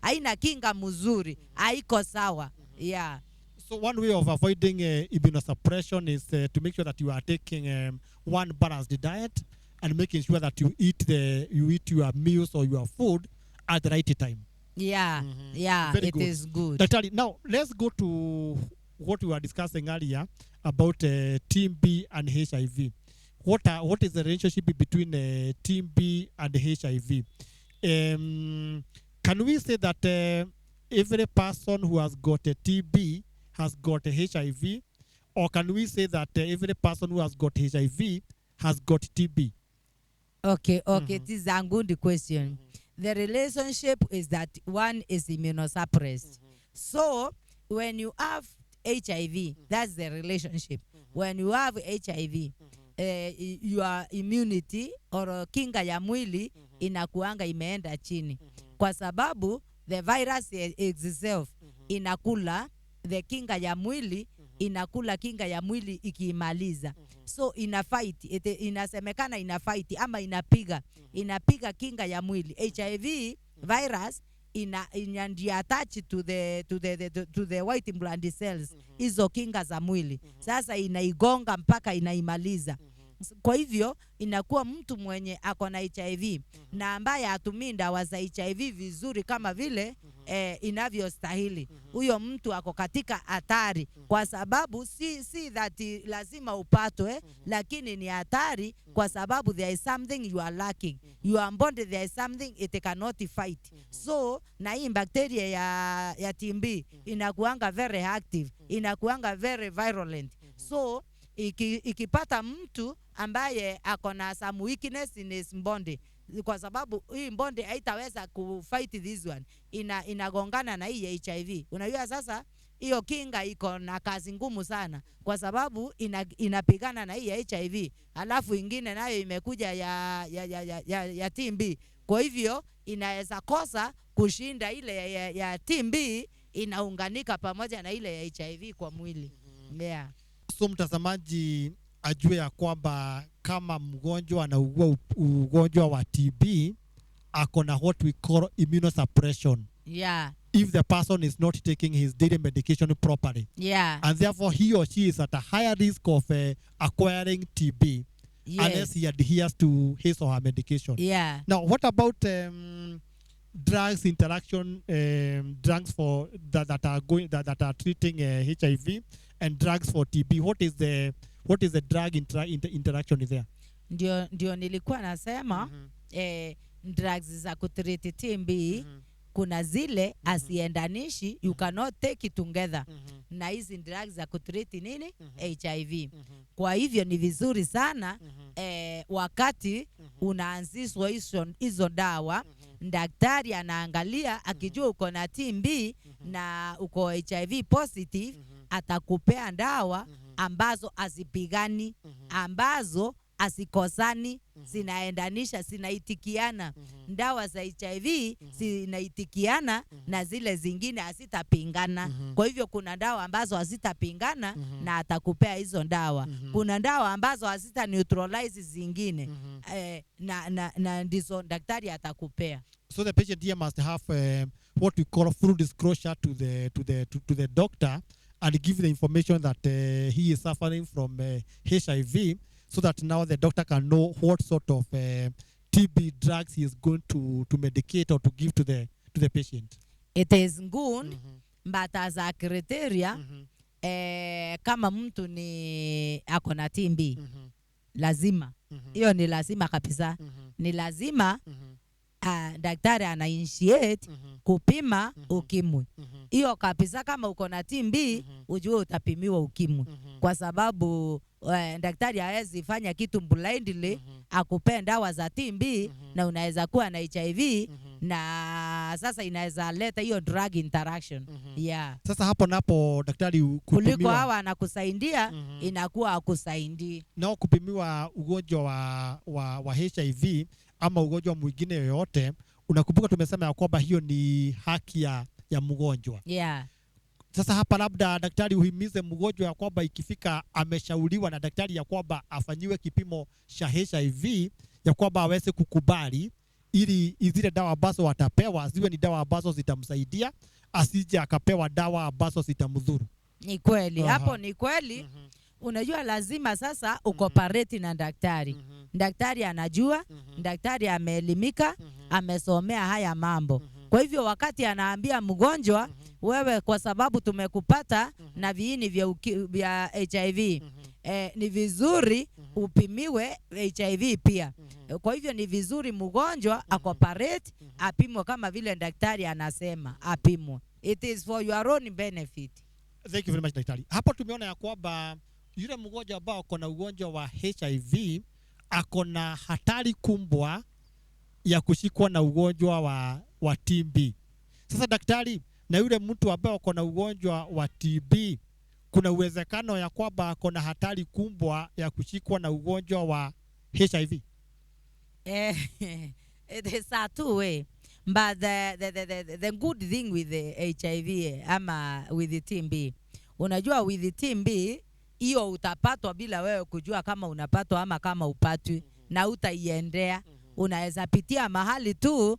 S2: haina kinga mzuri, haiko sawa. Yeah.
S1: So one way of avoiding immunosuppression is to make sure that you are taking one balanced diet and making sure that you eat your meals or your food at the right time.
S2: Yeah, yeah,
S1: Very
S2: it
S1: good.
S2: is good.
S1: Daktari, now let's go to what we were discussing earlier about TB and HIV. What is the relationship between TB and HIV? Can we say that every person who has got a TB has got a HIV, or can we say that every person who has got HIV has got TB?
S2: Okay, this is a good question. The relationship is that one is immunosuppressed. So when you have HIV, that's the relationship. When you have HIV, your immunity or kinga ya mwili inakuanga imeenda chini. Kwa sababu the virus itself inakula the kinga ya mwili, inakula kinga ya mwili ikiimaliza. So inafight, inasemekana inafight ama inapiga kinga ya mwili. HIV virus ina attach to the white blood cells, hizo kinga za mwili. Sasa inaigonga mpaka inaimaliza. Kwa hivyo inakuwa mtu mwenye ako na HIV na ambaye hatumii dawa za HIV vizuri kama vile inavyostahili, huyo mtu ako katika hatari, kwa sababu si that lazima upatwe, lakini ni hatari kwa sababu there is something you are lacking. Your body, there is something it cannot fight. So na hii bacteria ya TB inakuanga very active, inakuanga very virulent. So ikipata mtu ambaye ako na some weakness in his body, kwa sababu hii body haitaweza kufight this one, inagongana na hii HIV. Unajua sasa hiyo kinga iko na kazi ngumu sana, kwa sababu inapigana na hii HIV, alafu ingine nayo imekuja ya TB. Kwa hivyo inaweza kosa kushinda ile ya TB, inaunganika pamoja na ile ya HIV kwa mwili. Yeah.
S1: So mtazamaji ajue ya kwamba kama mgonjwa anaugua ugonjwa wa TB, akona what we call immunosuppression.
S2: Yeah.
S1: If the person is not taking his daily medication properly.
S2: Yeah.
S1: And therefore he or she is at a higher risk of acquiring TB.
S2: Yes.
S1: Unless he adheres to his or her medication.
S2: Yeah.
S1: Now, what about drugs interaction, drugs for that are treating HIV and drugs for TB? What is the drug interaction there?
S2: Ndio nilikuwa nasema drugs za kutriti TB kuna zile asiendanishi, you cannot take it together na hizi drugs za kutriti nini HIV. Kwa hivyo ni vizuri sana wakati unaanzishwa hizo dawa, daktari anaangalia, akijua uko na TB na uko HIV positive, atakupea dawa ambazo azipigani, ambazo asikosani, zinaendanisha, zinaitikiana. Dawa za HIV zinaitikiana na zile zingine hazitapingana. Kwa hivyo kuna dawa ambazo hazitapingana na atakupea hizo dawa. Kuna dawa ambazo hazita neutralize zingine na ndizo daktari atakupea.
S1: So the patient here must have what we call full disclosure to the doctor and give the information that he is suffering from HIV, so that now the doctor can know what sort of TB drugs he is going to medicate or to give to the patient.
S2: It is good, but as a criteria, kama mtu ni akona TB, lazima. Hiyo ni lazima kabisa. Ni lazima daktari ana initiate kupima ukimwi. Hiyo kabisa, kama uko na TB ujue utapimiwa ukimwi. Kwa sababu daktari hawezi fanya kitu blindly akupea dawa za TB na unaweza kuwa na HIV na sasa inaweza leta hiyo drug interaction. Yeah.
S1: Sasa hapo napo daktari kupimiwa,
S2: kuliko hawa anakusaidia inakuwa akusaidii.
S1: Na kupimiwa ugonjwa wa HIV ama ugonjwa mwingine yoyote, unakumbuka tumesema ya kwamba hiyo ni haki ya mgonjwa.
S2: Yeah.
S1: Sasa hapa labda daktari uhimize mgonjwa ya kwamba ikifika ameshauriwa na daktari ya kwamba afanyiwe kipimo cha HIV, ya kwamba aweze kukubali, ili zile dawa ambazo watapewa ziwe ni dawa ambazo zitamsaidia, asije akapewa dawa ambazo zitamdhuru.
S2: Ni kweli. Hapo ni kweli. Unajua lazima sasa ukopareti na daktari. Daktari anajua, daktari ameelimika, amesomea haya mambo. Kwa hivyo wakati anaambia mgonjwa, wewe kwa sababu tumekupata na viini vya HIV, ni vizuri upimiwe HIV pia. Kwa hivyo ni vizuri mgonjwa akopareti, apimwe kama vile daktari anasema apimwe. It is for your own benefit.
S1: Thank you very much daktari. Hapo tumeona ya kwamba yule mgonjwa ambao akona ugonjwa wa HIV akona hatari kubwa ya kushikwa na ugonjwa wa TB. Sasa daktari, na yule mtu ambaye akona ugonjwa wa TB, kuna uwezekano ya kwamba akona hatari kubwa ya kushikwa na ugonjwa wa HIV?
S2: It is a two way. But the good thing with the HIV ama with the TB, unajua with the TB hiyo utapatwa bila wewe kujua kama unapatwa ama kama upatwi, na utaiendea. Unaweza pitia mahali tu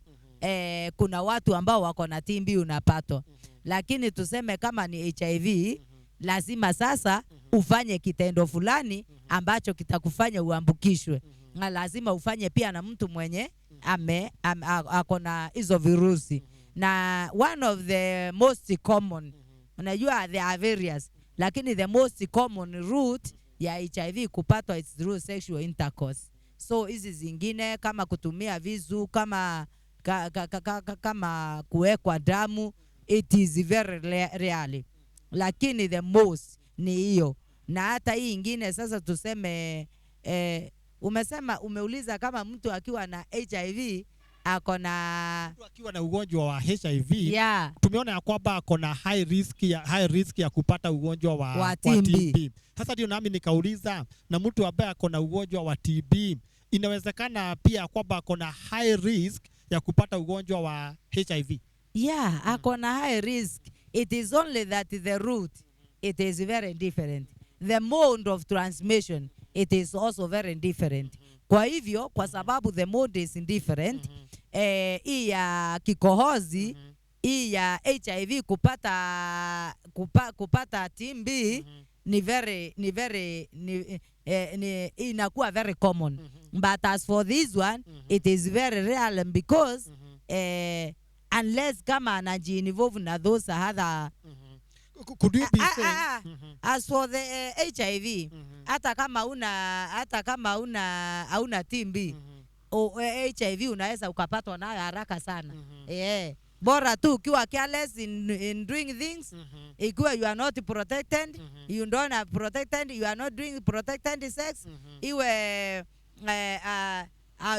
S2: kuna watu ambao wako na TB unapatwa. Lakini tuseme kama ni HIV, lazima sasa ufanye kitendo fulani ambacho kitakufanya uambukishwe. Na lazima ufanye pia na mtu mwenye akona hizo virusi. Na one of the most common, unajua there are various, lakini the most common route ya HIV kupatwa is through sexual intercourse. So hizi zingine kama kutumia vizu, kama kuwekwa damu, it is very rarely. Lakini the most ni hiyo. Na hata hii ingine sasa tuseme umeuliza kama mtu akiwa na HIV akiwa
S1: na ugonjwa wa HIV,
S2: yeah,
S1: tumeona ya kwamba akona high risk ya kupata ugonjwa wa TB. Sasa ndio nami nikauliza, na mtu ambaye akona ugonjwa wa TB inawezekana pia kwamba akona high risk ya kupata ugonjwa wa HIV?
S2: Yeah, akona high risk. It is only that the route, it is very different. The mode of transmission, it is also very different. Kwa hivyo, kwa sababu the mode is different, hii ya kikohozi, hii ya HIV kupata TB inakuwa very common. But as for this one, it is very rare because unless kama anaji-involve na those other.
S1: Could you be saying?
S2: As for the HIV, hata kama hauna TB, HIV unaweza ukapatwa nayo haraka sana. Bora tu ukiwa careless in doing things, ikiwa you are not protected, you don't have protected, you are not doing protected sex, iwe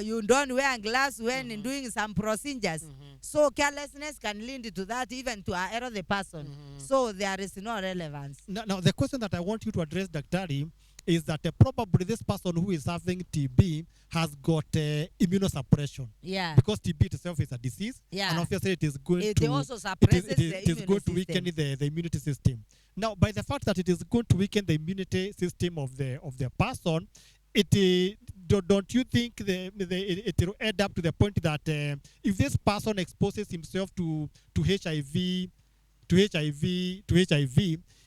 S2: you don't wear glass when doing some procedures. So carelessness can lead to that, even to error the person. So there is no relevance.
S1: Now the question that I want you to address, Daktari, is that probably this person who is having TB has got immunosuppression.
S2: Yeah.
S1: Because TB itself is a disease,
S2: Yeah.
S1: and obviously it is going
S2: It
S1: to
S2: also suppresses the
S1: it is going to
S2: immune
S1: weaken
S2: system.
S1: the immunity system. Now, by the fact that it is going to weaken the immunity system of the person, don't you think it will end up to the point that if this person exposes himself to HIV,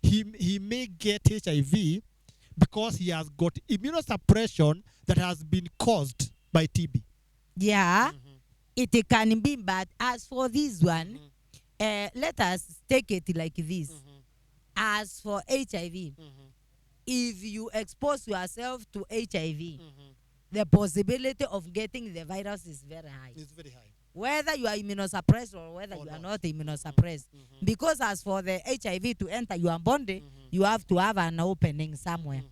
S1: he may get HIV because he has got immunosuppression that has been caused by TB.
S2: Yeah, it can be, but as for this one, let us take it like this. As for HIV, if you expose yourself to HIV, the possibility of getting the virus is very high.
S1: It's very high.
S2: Whether you are immunosuppressed or whether you are not immunosuppressed. Because as for the HIV to enter your body, you have to have an opening somewhere.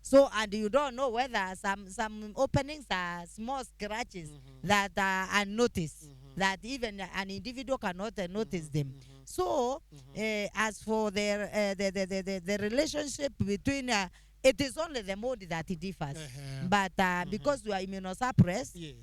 S2: So, and you don't know whether some openings are small scratches that are unnoticed, that even an individual cannot notice them. So, as for the relationship between, it is only the mode that it differs. But because you are immunosuppressed,
S1: Yes.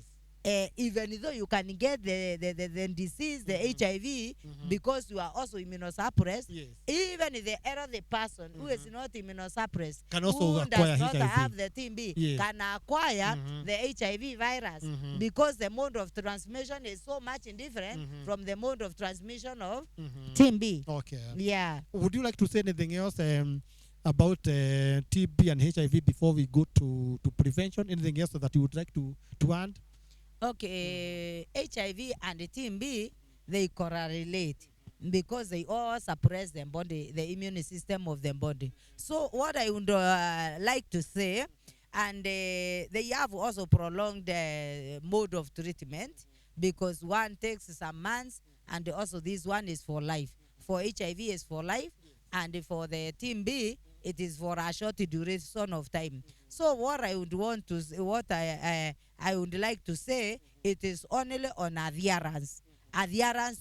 S2: Even though you can get the disease, the HIV, because you are also immunosuppressed,
S1: Yes.
S2: even the elderly person who is not immunosuppressed,
S1: Can also
S2: who
S1: acquire
S2: does not
S1: HIV.
S2: have the TB,
S1: Yes.
S2: can acquire the HIV virus because the mode of transmission is so much different from the mode of transmission of TB.
S1: Okay.
S2: Yeah.
S1: Would you like to say anything else about TB and HIV before we go to prevention? Anything else that you would like to add?
S2: Okay, HIV and TB, they correlate because they all suppress the body, the immune system of the body. So what I would like to say, and they have also prolonged the mode of treatment because one takes some months, and also this one is for life. For HIV is for life, and for the TB, it is for a short duration of time. So what I would want to, what I would like to say, it is only on adherence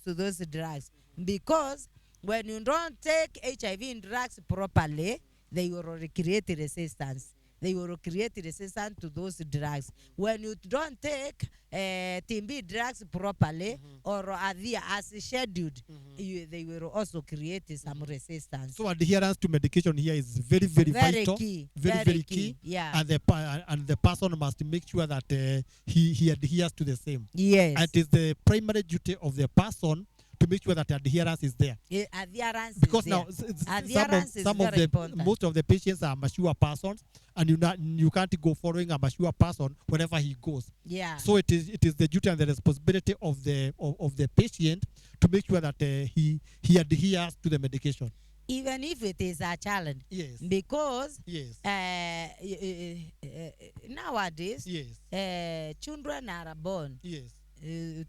S2: to those drugs, because when you don't take HIV drugs properly, they will create resistance. They will create resistance to those drugs. When you don't take TB drugs properly or adhere as scheduled, they will also create some resistance.
S1: So adherence to medication here is very, very vital.
S2: Key.
S1: Very key.
S2: Yeah.
S1: And the person must make sure that he adheres to the same.
S2: Yes.
S1: And it is the primary duty of the person to make sure that adherence is there.
S2: Adherence
S1: Because
S2: is
S1: now some of the
S2: important.
S1: most of the patients are mature persons, and you can't go following a mature person wherever he goes.
S2: Yeah.
S1: So it is the duty and the responsibility of the patient to make sure that he adheres to the medication.
S2: Even if it is a challenge.
S1: Yes.
S2: Because
S1: Yes.
S2: Nowadays,
S1: Yes.
S2: children are born
S1: Yes.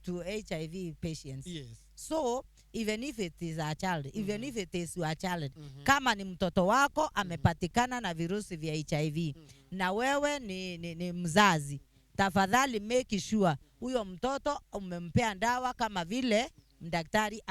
S2: to HIV patients.
S1: Yes.
S2: So even if it is a child, even if it is your child, kama ni mtoto wako amepatikana na virusi vya HIV na wewe ni mzazi, tafadhali make sure huyo mtoto umempea dawa kama vile daktari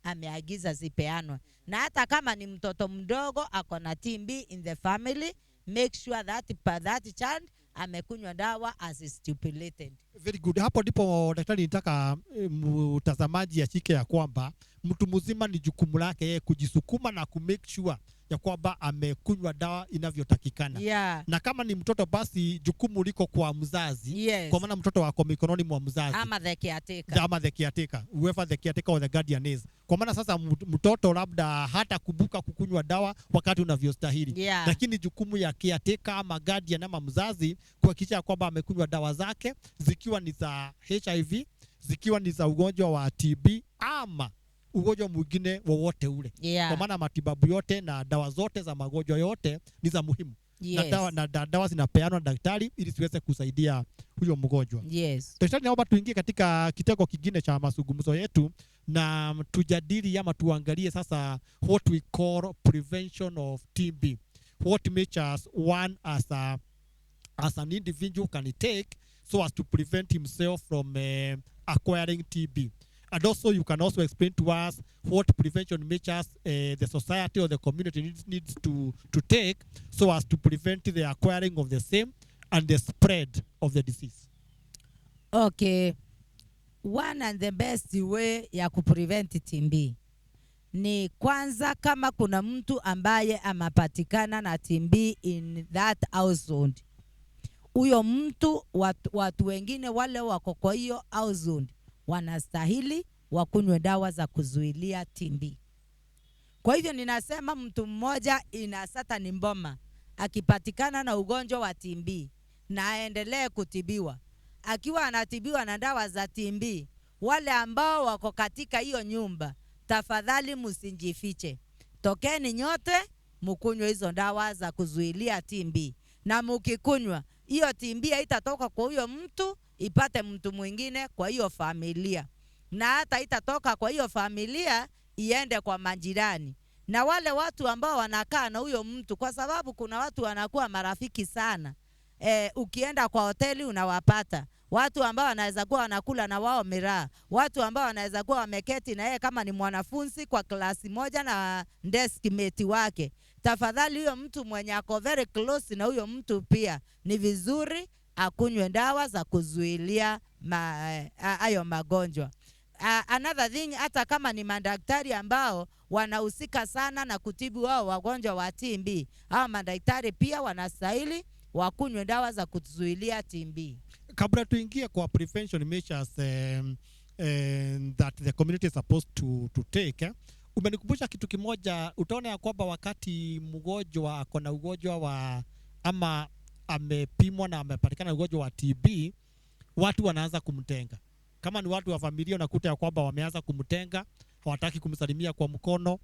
S2: ameagiza zipeanwe. Na hata kama ni mtoto mdogo ako na TB in the family, make sure that child amekunywa dawa as stipulated.
S1: Very good. Hapo ndipo daktari nitaka mtazamaji ashike ya kwamba mtu mzima ni jukumu lake yeye kujisukuma na kumake sure ya kwamba amekunywa dawa inavyotakikana.
S2: Yeah.
S1: Na kama ni mtoto basi jukumu liko kwa mzazi.
S2: Yes.
S1: Kwa maana mtoto wako mikononi mwa mzazi.
S2: Ama the caretaker.
S1: Ama the caretaker. Whoever the caretaker or the guardian is. Kwa maana sasa mtoto labda hata kubuka kukunywa dawa wakati unavyostahili.
S2: Yeah.
S1: Lakini jukumu ya caretaker ama guardian ama mzazi kuhakikisha kwamba amekunywa dawa zake zikiwa ni za HIV, zikiwa ni za ugonjwa wa TB ama ugonjwa mwingine wowote ule.
S2: Yeah.
S1: Kwa maana matibabu yote na dawa zote za magonjwa yote ni za muhimu.
S2: Yes.
S1: Na dawa zinapeanwa na daktari ili ziweze kusaidia huyo mgonjwa.
S2: Yes.
S1: Daktari, naomba tuingie katika kitengo kingine cha mazungumzo yetu na tujadili ama tuangalie sasa what we call prevention of TB. What measures one as an individual can take so as to prevent himself from acquiring TB. And also you can also explain to us what prevention measures the society or the community needs to take so as to prevent the acquiring of the same and the spread of the disease.
S2: Okay. One and the best way ya kuprevent TB ni kwanza, kama kuna mtu ambaye amapatikana na TB in that household, huyo mtu watu wengine wale wako kwa hiyo household wanastahili wakunywe dawa za kuzuilia TB. Kwa hivyo ninasema mtu mmoja inasata ni mboma akipatikana na ugonjwa wa TB na aendelee kutibiwa. Akiwa anatibiwa na dawa za TB, wale ambao wako katika hiyo nyumba, tafadhali msinjifiche. Tokeni nyote mkunywe hizo dawa za kuzuilia TB. Na mkikunywa, hiyo TB haitatoka kwa huyo mtu ipate mtu mwingine kwa hiyo familia. Na hata itatoka kwa hiyo familia iende kwa majirani. Na wale watu ambao wanakaa na huyo mtu, kwa sababu kuna watu wanakuwa marafiki sana. Ukienda kwa hoteli unawapata watu ambao wanaweza kuwa wanakula na wao miraa, watu ambao wanaweza kuwa wameketi na yeye kama ni mwanafunzi kwa klasi moja na deskmate wake. Tafadhali huyo mtu mwenye ako very close na huyo mtu pia ni vizuri akunywe dawa za kuzuilia hayo magonjwa. Another thing, hata kama ni madaktari ambao wanahusika sana na kutibu wao wagonjwa wa TB, hao madaktari pia wanastahili wakunywe dawa za kuzuilia TB.
S1: Kabla tuingie kwa prevention measures that the community is supposed to take, umenikumbusha kitu kimoja. Utaona ya kwamba wakati mgonjwa ako na ugonjwa wa ama amepimwa na amepatikana ugonjwa wa TB, watu wanaanza kumtenga. Kama ni watu wa familia, unakuta ya kwamba wameanza kumtenga, hawataki kumsalimia kwa mkono,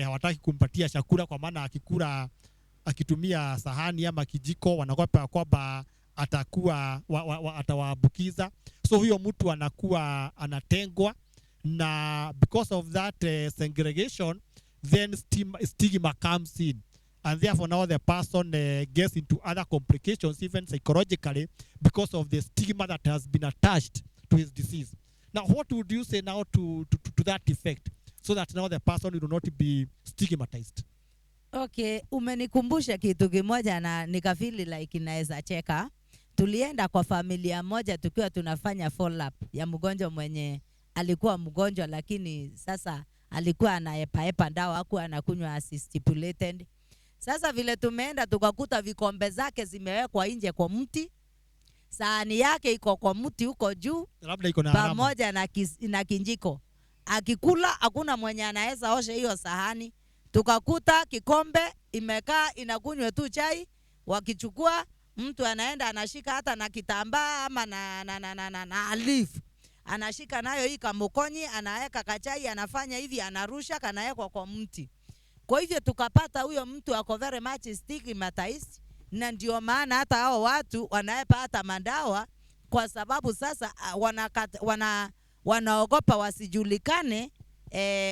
S1: hawataki kumpatia chakula kwa maana akikula akitumia sahani ama kijiko wanagopa kwamba atakuwa atawaambukiza. So huyo mtu anakuwa anatengwa, na because of that segregation, then stigma comes in, and therefore now the person gets into other complications even psychologically because of the stigma that has been attached to his disease. Now what would you say now to that effect, so that now the person will not be stigmatized?
S2: Okay, umenikumbusha kitu kimoja na nikafili like inaweza cheka. Tulienda kwa familia moja tukiwa tunafanya follow up ya mgonjwa mwenye alikuwa mgonjwa, lakini sasa alikuwa anaepa dawa, hakuwa anakunywa as stipulated. Sasa vile tumeenda tukakuta vikombe zake zimewekwa nje kwa mti, sahani yake iko kwa mti huko juu,
S1: labda iko na
S2: pamoja na kinjiko. Akikula hakuna mwenye anaweza osha hiyo sahani. Tukakuta kikombe imekaa inakunywa tu chai, wakichukua mtu anaenda anashika hata na kitambaa ama na leaf, anashika nayo hii kamukonyi, anaweka kachai, anafanya hivi, anarusha, kanawekwa kwa mti. Kwa hivyo tukapata huyo mtu ako very much stigmatized, na ndio maana hata hao watu wanaepa hata madawa, kwa sababu sasa wanaogopa wasijulikane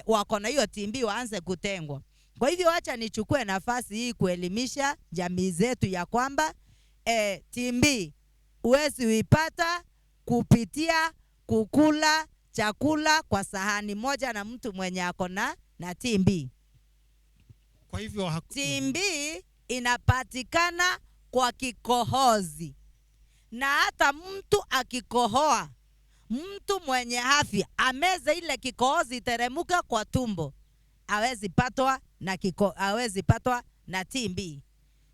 S2: wako na hiyo TB waanze kutengwa. Kwa hivyo acha nichukue nafasi hii kuelimisha jamii zetu ya kwamba TB huwezi uipata kupitia kukula chakula kwa sahani moja na mtu mwenye ako na TB.
S1: Kwa hivyo
S2: TB inapatikana kwa kikohozi, na hata mtu akikohoa, mtu mwenye afya ameze ile kikohozi teremuka kwa tumbo, hawezi patwa na TB.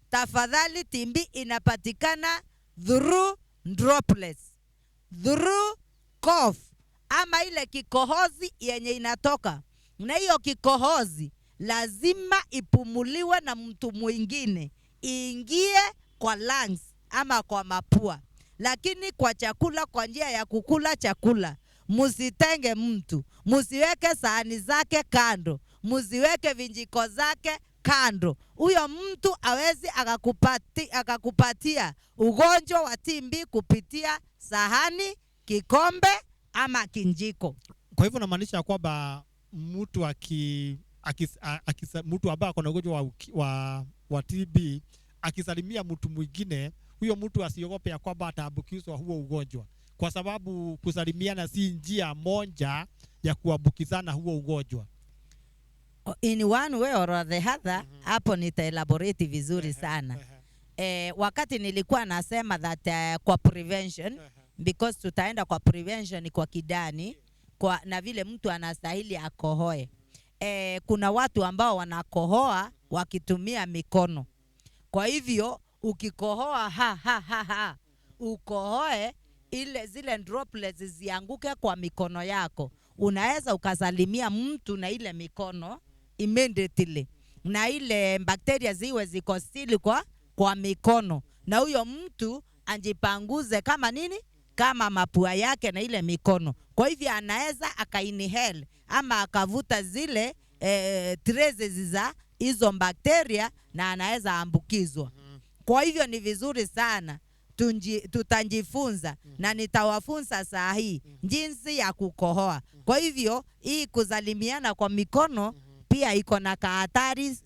S2: Tafadhali, TB inapatikana through droplets, through cough, ama ile kikohozi yenye inatoka. Na hiyo kikohozi lazima ipumuliwe na mtu mwingine, iingie kwa lungs ama kwa mapua. Lakini kwa chakula, kwa njia ya kukula chakula, musitenge mtu, musiweke sahani zake kando, musiweke vinjiko zake kando. Huyo mtu hawezi akakupatia ugonjwa wa TB kupitia sahani, kikombe ama kinjiko.
S1: Kwa hivyo namaanisha kwamba mtu mtu ambaye ako na ugonjwa wa TB akisalimia mtu mwingine, huyo mtu asiogope ya kwamba ataambukizwa huo ugonjwa, kwa sababu kusalimiana si njia moja ya kuambukizana huo ugonjwa.
S2: In one way or the other, hapo nitaelaborate vizuri sana. Wakati nilikuwa nasema that kwa prevention, because tutaenda kwa prevention kwa kidani, na vile mtu anastahili akohoe. Kuna watu ambao wanakohoa wakitumia mikono. Kwa hivyo ukikohoa ukohoe, zile droplets zianguke kwa mikono yako. Unaweza ukasalimia mtu na ile mikono immediately, na ile bakteria ziwe ziko still kwa mikono, na huyo mtu anjipanguze kama nini, kama mapua yake na ile mikono. Kwa hivyo anaweza akainhale ama akavuta zile traces za hizo bakteria na anaweza ambukizwa. Kwa hivyo ni vizuri sana tutajifunza, na nitawafunza saa hii jinsi ya kukohoa. Kwa hivyo hii kusalimiana kwa mikono pia iko na hatari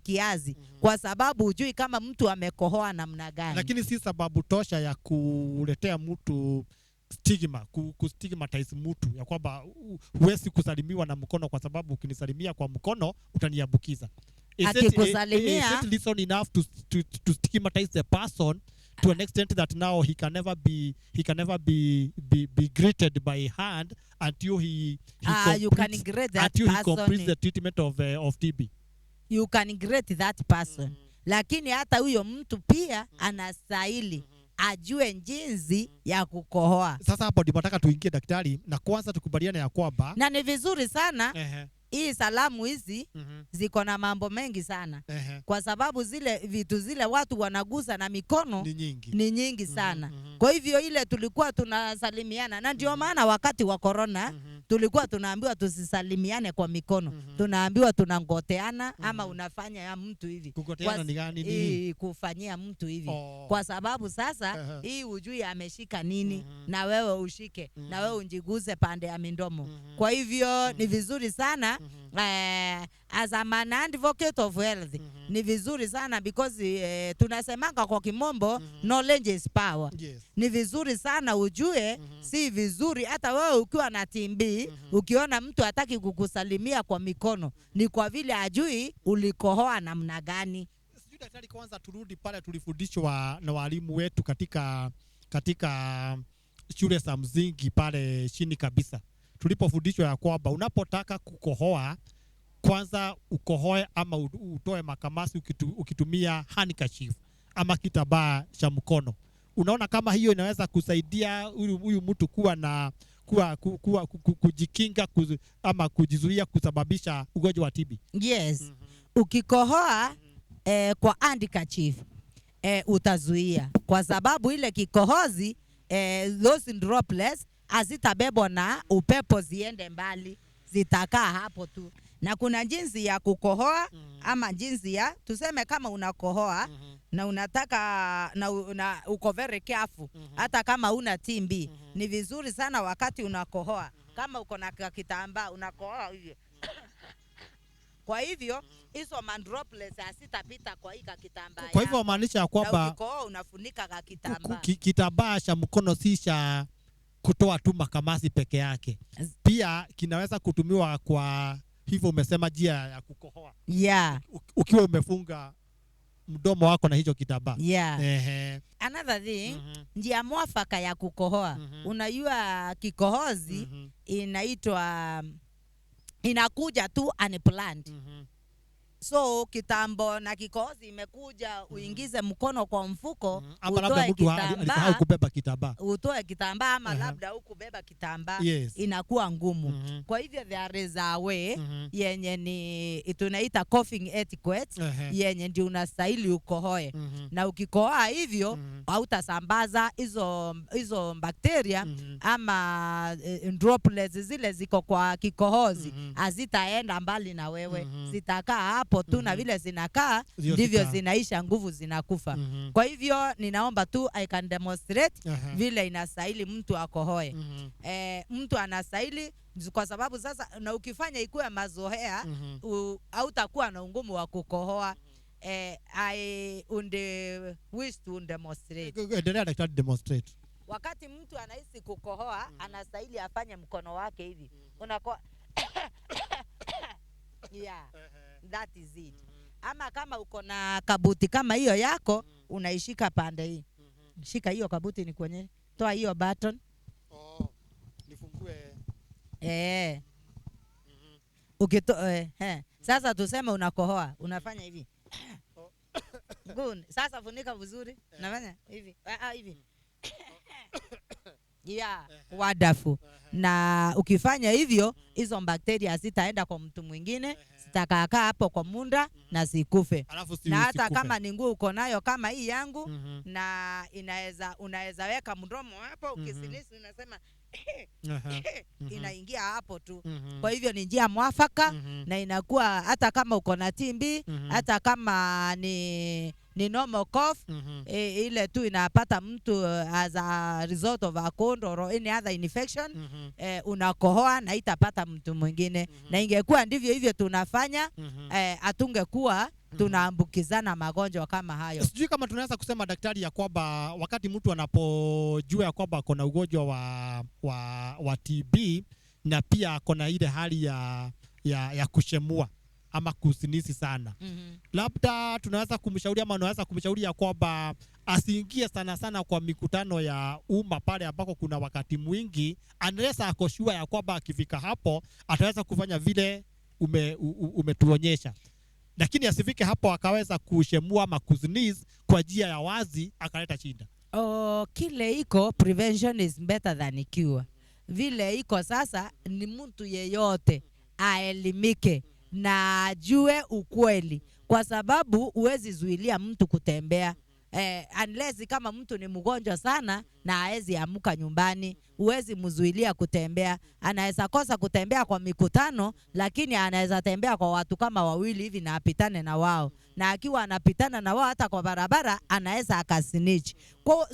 S2: kiasi, kwa sababu hujui kama mtu amekohoa namna gani.
S1: Lakini si sababu tosha ya kuletea mtu stigma, kustigmatize mtu ya kwamba huwezi kusalimiwa na mkono, kwa sababu ukinisalimia kwa mkono utaniambukiza. Is it reason enough to stigmatize the person to an extent that now he can never be greeted by hand until he completes the treatment of TB?
S2: You can greet that person. Lakini hata huyo mtu pia anastahili ajue jinsi ya kukohoa.
S1: Sasa hapo ndipo nataka tuingie daktari, na kwanza tukubaliane ya kwamba,
S2: na ni vizuri sana hii salamu hizi ziko na mambo mengi sana, kwa sababu zile vitu zile watu wanagusa na mikono ni nyingi sana. Kwa hivyo ile tulikuwa tunasalimiana, na ndio maana wakati wa corona tulikuwa tunaambiwa tusisalimiane kwa mikono. Tunaambiwa tunangoteana, ama unafanya ya mtu hivi.
S1: Kugoteana ni gani?
S2: Kufanyia mtu hivi. Kwa sababu sasa hii hujui ameshika nini, na wewe ushike, na wewe unjiguze pande ya midomo. Kwa hivyo ni vizuri sana as a man advocate of health, ni vizuri sana because tunasemanga kwa kimombo knowledge is power. Ni vizuri sana ujue, si vizuri hata wewe ukiwa na TB, ukiona mtu hataki kukusalimia kwa mikono, ni kwa vile ajui ulikohoa namna gani.
S1: Sijui daktari, kwanza turudi pale tulifundishwa na walimu wetu katika shule za msingi pale chini kabisa. Tulipofundishwa ya kwamba unapotaka kukohoa, kwanza ukohoe ama utoe makamasi ukitumia handkerchief ama kitambaa cha mkono. Unaona kama hiyo inaweza kusaidia huyu mtu kujikinga ama kujizuia kusababisha ugonjwa wa TB?
S2: Yes. Ukikohoa kwa handkerchief utazuia, kwa sababu ile kikohozi those droplets hazitabebwa na upepo ziende mbali, zitakaa hapo tu. Na kuna jinsi ya kukohoa ama jinsi ya tuseme, kama unakohoa na unataka na uko very careful, hata kama una TB, ni vizuri sana wakati unakohoa, kama uko na kitambaa unakohoa hivi. Kwa hivyo hizo droplets hasitapita kwa hika kitambaa.
S1: Kwa hivyo maanisha ya kwamba
S2: ukikohoa unafunika kitambaa.
S1: Kitambaa cha mkono si cha kutoa tu makamasi peke yake, pia kinaweza kutumiwa kwa hivyo umesema njia ya kukohoa. Ukiwa umefunga mdomo wako na hicho kitambaa.
S2: Another thing, njia mwafaka ya kukohoa. Unajua kikohozi inakuja tu unplanned. So kitambo na kikohozi imekuja, uingize mkono kwa mfuko, utoe kitambaa ama labda hukubeba kitambaa, inakuwa ngumu. Kwa hivyo there is a way yenye ni tunaita coughing etiquette, yenye ndio unastahili ukohoe. Na ukikohoa hivyo hautasambaza hizo bakteria ama droplets zile ziko kwa kikohozi, hazitaenda mbali na wewe, zitakaa hapo tu, na vile zinakaa ndivyo zinaisha, nguvu zinakufa. Kwa hivyo ninaomba tu I can demonstrate vile inastahili mtu akohoe. Mtu anastahili, kwa sababu sasa na ukifanya ikuwe mazoea, hautakuwa na ungumu wa kukohoa. I wish to demonstrate.
S1: Endelea daktari, demonstrate.
S2: wakati mtu anahisi kukohoa anastahili afanye mkono wake hivi. Unakoa yeah, that is it. Ama kama uko na kabuti kama hiyo yako, unaishika pande hii. Shika hiyo kabuti nikuonyeshe. Toa hiyo button.
S1: Nifungue.
S2: Ukito sasa tuseme unakohoa, unafanya hivi. Good. Sasa funika vizuri. Unafanya hivi. Hivi. Yeah, wonderful. Na ukifanya hivyo, hizo bakteria zitaenda kwa mtu mwingine, zitakaa hapo kwa munda na sikufe. Na hata kama ni nguo uko nayo kama hii yangu, na unaweza weka mdomo hapo, ukisilisi unasema inaingia hapo tu. Kwa hivyo ni njia mwafaka, na inakuwa hata kama uko na TB, hata kama ni normal cough, ile tu inapata mtu as a result of a cold or any other infection, unakohoa na itapata mtu mwingine. Na ingekuwa ndivyo hivyo tunafanya, atungekuwa tunaambukizana magonjwa kama hayo.
S1: Sijui kama tunaweza kusema daktari ya kwamba wakati mtu anapojua ya kwamba kuna ugonjwa wa TB na pia kuna ile hali ya kushemua ama kusinisi sana, labda tunaweza kumshauri ama unaweza kumshauri ya kwamba asiingie sana kwa mikutano ya umma pale ambako kuna wakati mwingi, anaweza akoshua ya kwamba akifika hapo ataweza kufanya vile umetuonyesha, lakini asifike hapo akaweza kushemua ama kuziniz kwa njia ya wazi akaleta shida.
S2: Kile iko prevention is better than cure. Vile iko sasa ni mtu yeyote aelimike na ajue ukweli, kwa sababu uwezi zuilia mtu kutembea. Unless kama mtu ni mgonjwa sana na haezi amuka nyumbani, uwezi mzuilia kutembea. Anaweza kosa kutembea kwa mikutano, lakini anaweza tembea kwa watu kama wawili hivi na apitane na wao. Na akiwa anapitana na wao hata kwa barabara, anaweza akasinitch.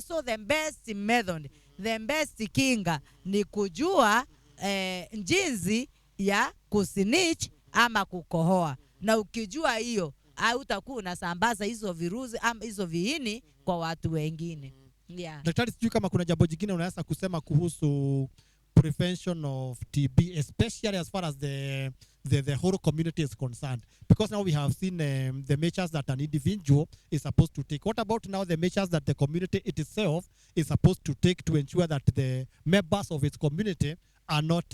S2: So the best method, the best kinga ni kujua jinsi ya kusinitch ama kukohoa. Na ukijua hiyo, hautakuwa unasambaza hizo virusi ama hizo viini kwa watu wengine. Yeah.
S1: Daktari, sijui kama kuna jambo jingine unaweza kusema kuhusu prevention of TB, especially as far as the whole community is concerned, because now we have seen the measures that an individual is supposed to take. What about now the measures that the community itself is supposed to take to ensure that the members of its community are not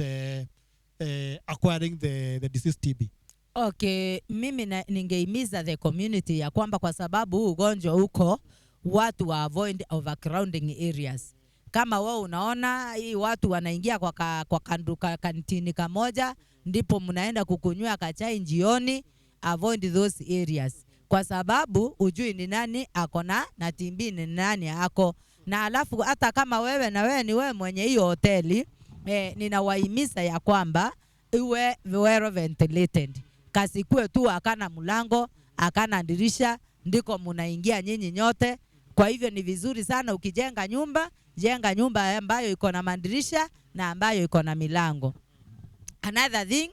S1: acquiring the disease TB?
S2: Okay, mimi ningeimiza the community ya kwamba kwa sababu ugonjwa uko, watu wa avoid overcrowding areas. Kama wao unaona hii watu wanaingia kwa kantini kamoja, ndipo mnaenda kukunywa kachai jioni, avoid those areas. Kwa sababu ujui ni nani akona na TB ni nani ako. Na alafu hata kama wewe ni wewe mwenye hiyo hoteli, ninawahimiza ya kwamba iwe well ventilated. Kasikue tu akana mlango, akana dirisha, ndiko munaingia nyinyi nyote. Kwa hivyo ni vizuri sana ukijenga nyumba, jenga nyumba ambayo iko na madirisha na ambayo iko na milango. Another thing,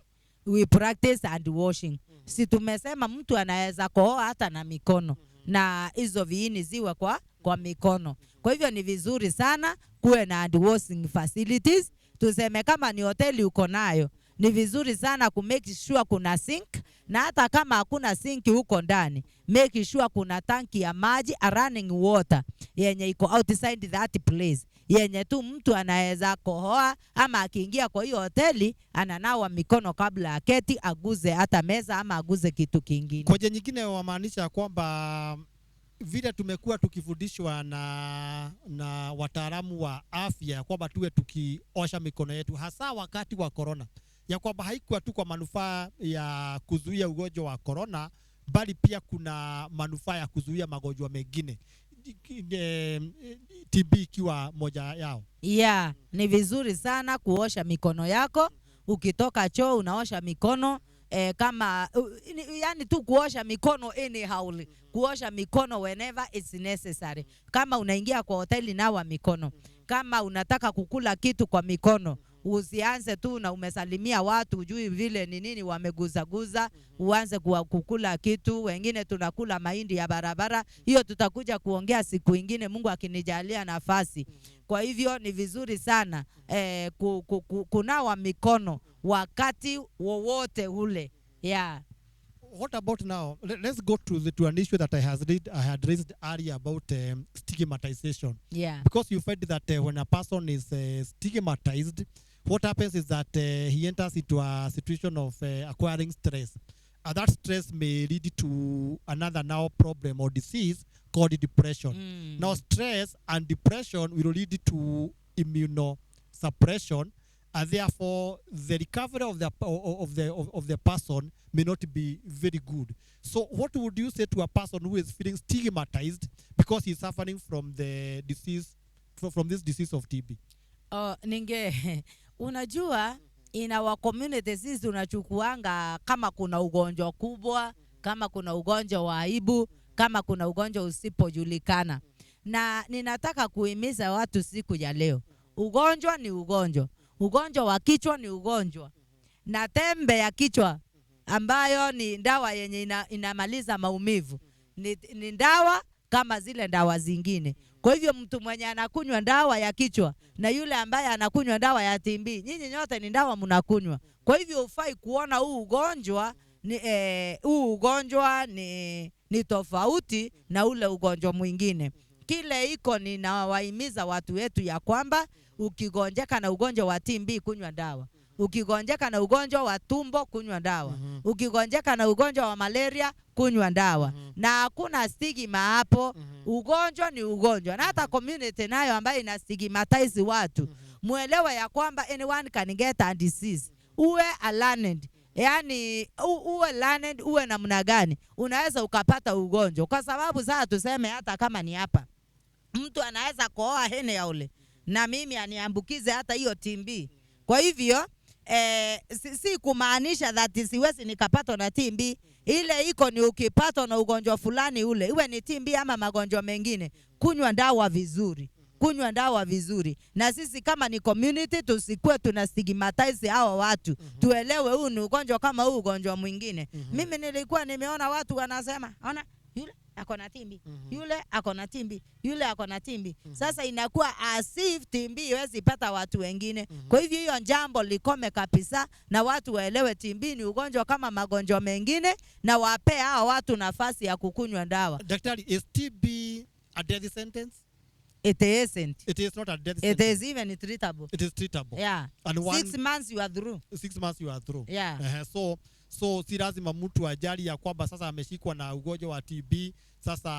S2: we practice hand washing. Si tumesema mtu anaweza kohoa hata na mikono, na hizo viini ziwe kwa mikono. Kwa hivyo ni vizuri sana kuwe na hand washing facilities. Tuseme kama ni hoteli uko nayo, ni vizuri sana ku make sure kuna sink, na hata kama hakuna sink huko ndani, make sure kuna tanki ya maji, a running water yenye iko outside that place, yenye tu mtu anaweza kohoa ama akiingia kwa hiyo hoteli ananawa mikono kabla aketi, aguze hata meza ama aguze kitu kingine.
S1: Kwa nyingine wamaanisha kwamba vile tumekuwa tukifundishwa na wataalamu wa afya kwamba tuwe tukiosha mikono yetu hasa wakati wa corona, ya kwamba haikuwa tu kwa manufaa ya kuzuia ugonjwa wa corona, bali pia kuna manufaa ya kuzuia magonjwa mengine, TB ikiwa moja yao.
S2: Yeah, ni vizuri sana kuosha mikono yako. Ukitoka choo unaosha mikono. Kama yani tu kuosha mikono anyhow, kuosha mikono whenever it's necessary. Kama unaingia kwa hoteli nawa mikono. Kama unataka kukula kitu kwa mikono, usianze tu na umesalimia watu ujui vile ni nini wameguza, uanze kukula kitu. Wengine tunakula mahindi ya barabara. Hiyo tutakuja kuongea siku ingine Mungu akinijalia nafasi. Kwa hivyo ni vizuri sana kunawa mikono wakati wowote ule. Yeah.
S1: What about now? Let's go to an issue that I had raised earlier about stigmatization.
S2: Yeah.
S1: Because you find that when a person is stigmatized, what happens is that he enters into a situation of acquiring stress. And that stress may lead to another now problem or disease called depression. Now stress and depression will lead to immunosuppression, and therefore the recovery of the person may not be very good. So what would you say to a person who is feeling stigmatized because he's suffering from the disease, from this disease of TB?
S2: Unajua in our community sisi tunachukuanga kama kuna ugonjwa kubwa, kama kuna ugonjwa wa aibu, kama kuna ugonjwa usipojulikana. Na ninataka kuhimiza watu siku ya leo. Ugonjwa ni ugonjwa. Ugonjwa wa kichwa ni ugonjwa. Na tembe ya kichwa ambayo ni dawa yenye inamaliza maumivu ni dawa kama zile dawa zingine. Kwa hivyo mtu mwenye anakunywa dawa ya kichwa na yule ambaye anakunywa dawa ya TB, nyinyi nyote ni dawa mnakunywa. Kwa hivyo ufai kuona huu ugonjwa ni tofauti na ule ugonjwa mwingine. Kile iko ninawahimiza watu wetu ya kwamba ukigonjeka na ugonjwa wa TB kunywa dawa. Ukigonjeka na ugonjwa wa tumbo kunywa dawa. Ukigonjeka na ugonjwa wa malaria kunywa dawa. Na hakuna stigma hapo. Ugonjwa ni ugonjwa. Na hata community nayo ambayo ina stigmatize watu, muelewe ya kwamba anyone can get a disease. Uwe learned. Yani uwe learned, uwe namna gani unaweza ukapata ugonjwa. Kwa sababu sasa tuseme hata kama ni hapa, mtu anaweza kuoa hene ya ule na mimi aniambukize hata hiyo TB. Kwa hivyo si kumaanisha that siwezi nikapatwa na TB. Ile iko ni ukipatwa na ugonjwa fulani ule, iwe ni TB ama magonjwa mengine, kunywa dawa vizuri. Kunywa dawa vizuri. Na sisi kama ni community tusikue tunastigmatize hao watu. Tuelewe huu ni ugonjwa kama huu ugonjwa mwingine. Mimi nilikuwa nimeona watu wanasema, ona yule akona TB, yule akona TB, yule akona TB. Sasa inakuwa as if TB iwezi pata watu wengine. Kwa hivyo hiyo jambo likome kabisa, na watu waelewe TB ni ugonjwa kama magonjwa mengine, na wape hao watu nafasi ya kukunywa dawa.
S1: Daktari, is TB a death sentence?
S2: It isn't.
S1: It is not a death
S2: sentence.
S1: sentence.
S2: It is even treatable.
S1: It is treatable.
S2: Yeah.
S1: And
S2: 6 months you are through.
S1: 6 months you are through.
S2: Yeah.
S1: So si lazima mtu ajali ya kwamba sasa ameshikwa na ugonjwa wa TB, sasa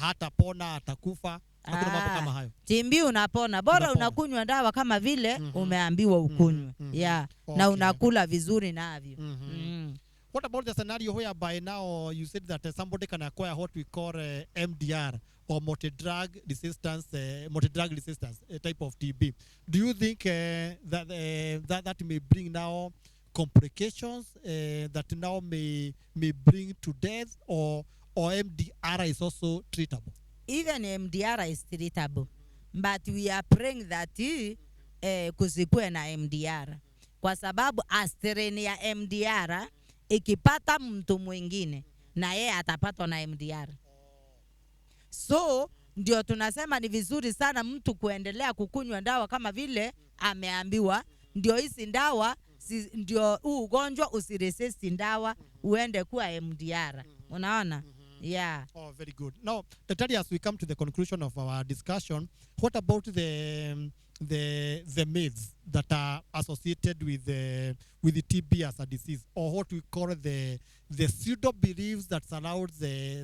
S1: hata pona atakufa. Hakuna mambo kama hayo.
S2: TB unapona. Bora unakunywa dawa kama vile umeambiwa ukunywe. Yeah. Okay. Na unakula vizuri navyo.
S1: What about the scenario whereby now you said that somebody can acquire what we call MDR or multi-drug resistance type of TB? Do you think that may bring now complications that now may bring to death, or MDR is also treatable?
S2: Even MDR is treatable, but we are praying that kusikue na MDR, kwa sababu astrain ya MDR ikipata mtu mwingine na yeye atapatwa na MDR. So ndio tunasema ni vizuri sana mtu kuendelea kukunywa dawa kama vile ameambiwa. Ndio hizi dawa ndio ugonjwa usiresist dawa uende kuwa MDR. Unaona? Yeah.
S1: Oh, very good. Now, Daktari, as we come to the conclusion of our discussion, what about the myths that are associated with the TB as a disease, or what we call the pseudo beliefs that surround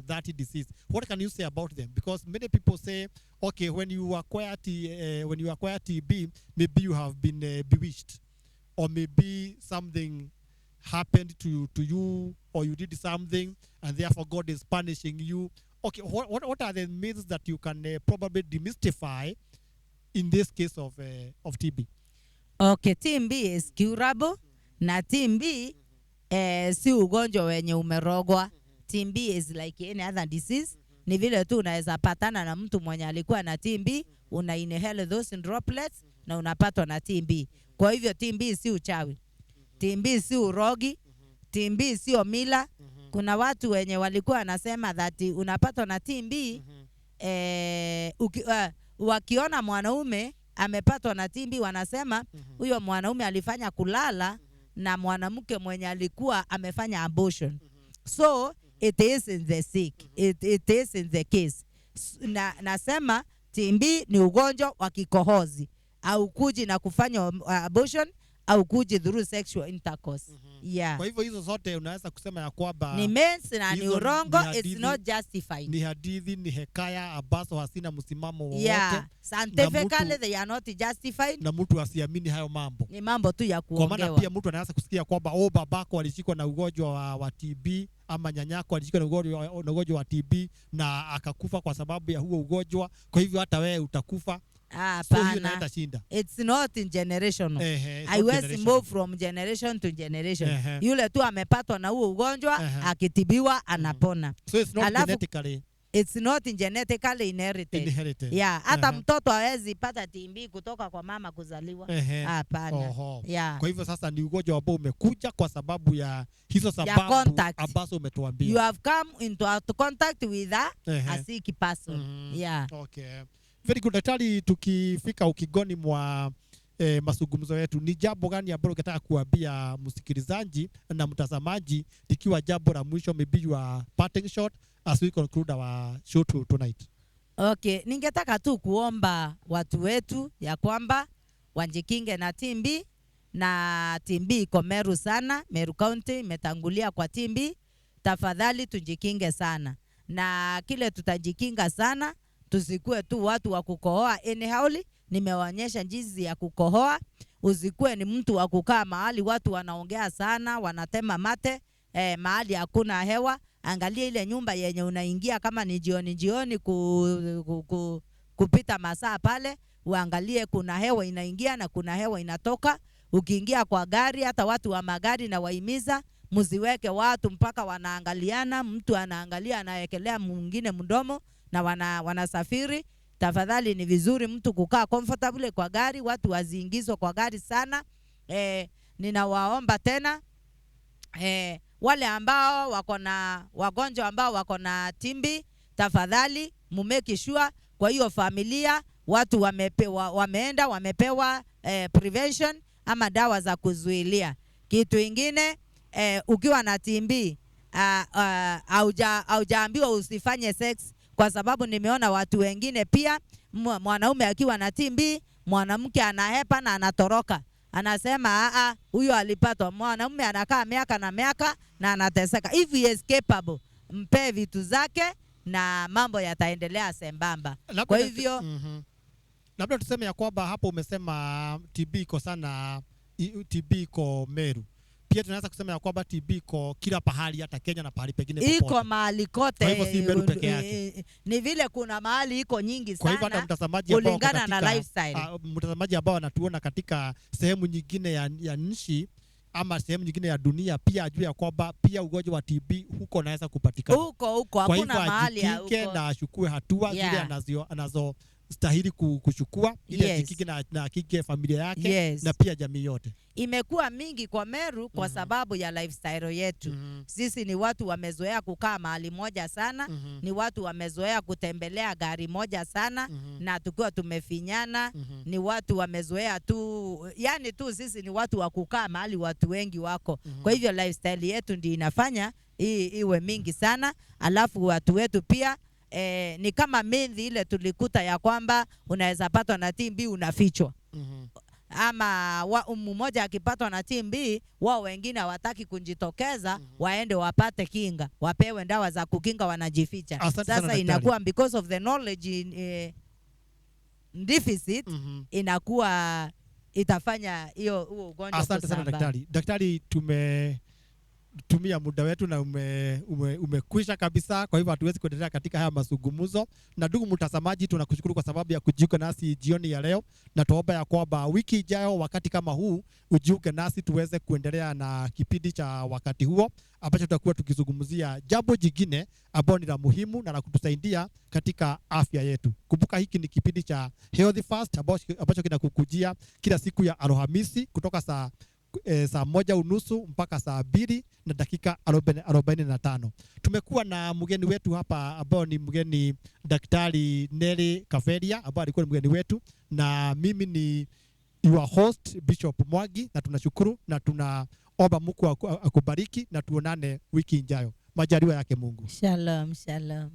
S1: that disease? What can you say about them? Because many people say, okay, when you acquire TB, maybe you have been bewitched, or maybe something happened to you, or you did something and therefore God is punishing you. Okay, what are the myths that you can probably demystify in this case of TB?
S2: Okay, TB is curable, na TB si ugonjwa wenye umerogwa. TB is like any other disease. Ni vile tu unaweza patana na mtu mwenye alikuwa na TB, una inhale those droplets, na unapatwa na TB. Kwa hivyo TB si uchawi, TB si urogi, TB sio mila. Kuna watu wenye walikuwa wanasema that unapatwa na TB wakiona mwanaume amepatwa na TB wanasema huyo mwanaume alifanya kulala na mwanamke mwenye alikuwa amefanya abortion. So it is in the sick, it is in the case. Nasema TB ni ugonjwa wa kikohozi, au kuji na kufanya abortion au kuji through sexual intercourse. Yeah.
S1: Kwa hivyo hizo zote unaweza kusema ya kwamba
S2: ni mens na ni urongo, it's not justified.
S1: Ni hadithi, ni hekaya ambazo hasina msimamo wowote.
S2: Yeah. Scientifically they are not justified.
S1: Na mtu asiamini hayo mambo.
S2: Ni mambo tu ya kuongewa.
S1: Kwa maana pia mtu anaweza kusikia kwamba babako alishikwa na ugonjwa wa TB ama nyanyako alishikwa na ugonjwa wa TB na akakufa kwa sababu ya huo ugonjwa. Kwa hivyo hata wewe utakufa.
S2: Pana. It's not in generational. I was moved from generation to generation. Yule tu amepatwa na huo ugonjwa akitibiwa anapona.
S1: So it's not genetically.
S2: It's not genetically inherited. Yeah, hata mtoto hawezi pata TB kutoka kwa mama kuzaliwa. Hapana. Yeah.
S1: Kwa hivyo sasa ni ugonjwa ambao umekuja kwa sababu ya hizo sababu ambazo umetuambia.
S2: You have come into contact with a sick person. Yeah.
S1: Okay. Very good. Daktari, tukifika ukigoni mwa mazungumzo yetu, ni jambo gani ambalo ungetaka kuambia msikilizaji na mtazamaji likiwa jambo la mwisho, maybe your parting shot as we conclude our show tonight?
S2: Okay, ningetaka tu kuomba watu wetu ya kwamba wanjikinge na TB, na TB iko Meru sana. Meru County imetangulia kwa TB. Tafadhali tujikinge sana, na kile tutajikinga sana tusikue tu watu wa kukohoa anyhowly. Nimewaonyesha jinsi ya kukohoa. Usikue ni mtu wa kukaa mahali watu wanaongea sana, wanatema mate, mahali hakuna hewa. Angalia ile nyumba yenye unaingia, kama ni jioni kupita masaa pale, uangalie kuna hewa inaingia na kuna hewa inatoka. Ukiingia kwa gari, hata watu wa magari na waimiza msiweke watu mpaka wanaangaliana, mtu anaangalia anawekelea mwingine mdomo na wanasafiri. Tafadhali ni vizuri mtu kukaa comfortable kwa gari, watu waziingizwe kwa gari sana. Ninawaomba tena wale ambao wako na wagonjwa ambao wako na TB, tafadhali mumake sure kwa hiyo familia watu wameenda wamepewa prevention ama dawa za kuzuilia. Kitu ingine, ukiwa na TB haujaambiwa usifanye sex, kwa sababu nimeona watu wengine pia, mwanaume akiwa na TB, mwanamke anahepa na anatoroka. Anasema huyo alipatwa. Mwanaume anakaa miaka na miaka na anateseka. If he is capable, mpe vitu zake na mambo yataendelea sembamba. Kwa hivyo
S1: labda tuseme ya kwamba hapo umesema TB iko sana, TB iko Meru. Pia tunaweza kusema ya kwamba TB iko kila pahali, hata Kenya na pahali pengine popote.
S2: Iko mahali kote.
S1: Kwa hivyo si Meru peke yake.
S2: Ni vile kuna mahali iko nyingi sana.
S1: Kwa hivyo hata mtazamaji ambao
S2: kulingana na lifestyle.
S1: Mtazamaji ambao anatuona katika sehemu nyingine ya nchi ama sehemu nyingine ya dunia, pia ajue ya kwamba pia ugonjwa wa TB huko unaweza kupatikana.
S2: Huko hakuna mahali ya huko.
S1: Na ashukue hatua zile anazo stahili kuchukua ili ajikinge na kike familia yake na pia jamii yote.
S2: Imekuwa mingi kwa Meru kwa sababu ya lifestyle yetu. Sisi ni watu wamezoea kukaa mahali moja sana, ni watu wamezoea kutembelea gari moja sana, na tukiwa tumefinyana, ni watu wamezoea tu, yani tu sisi ni watu wa kukaa mahali watu wengi wako. Kwa hivyo lifestyle yetu ndio inafanya iwe mingi sana. Alafu watu wetu pia ni kama mendhi ile tulikuta ya kwamba unaweza patwa na TB unafichwa. Ama mmoja akipatwa na TB, wao wengine hawataki kujitokeza, waende wapate kinga, wapewe dawa za kukinga, wanajificha. Sasa inakuwa because of the knowledge deficit, inakuwa itafanya huo ugonjwa kusambaa.
S1: Asante sana daktari. Daktari, tumia muda wetu na umekwisha kabisa, kwa hivyo hatuwezi kuendelea katika haya mazungumzo. Na ndugu mtazamaji, tunakushukuru kwa sababu ya kujiunga nasi jioni ya leo, na tuomba ya kwamba wiki ijayo wakati kama huu ujiunge nasi tuweze kuendelea na kipindi cha wakati huo ambacho tutakuwa tukizungumzia jambo jingine ambalo ni la muhimu na la kutusaidia katika afya yetu. Kumbuka hiki ni kipindi cha Healthy Fast ambacho kinakukujia kila siku ya Alhamisi kutoka saa 1:30 mpaka saa 2:45. Tumekuwa na mgeni wetu hapa ambao ni mgeni Daktari Neri Kaveria ambao alikuwa ni mgeni wetu, na mimi ni your host Bishop Mwangi, na tunashukuru na tunaomba Mungu akubariki na tuonane wiki ijayo. Majaliwa yake Mungu.
S2: Shalom, shalom.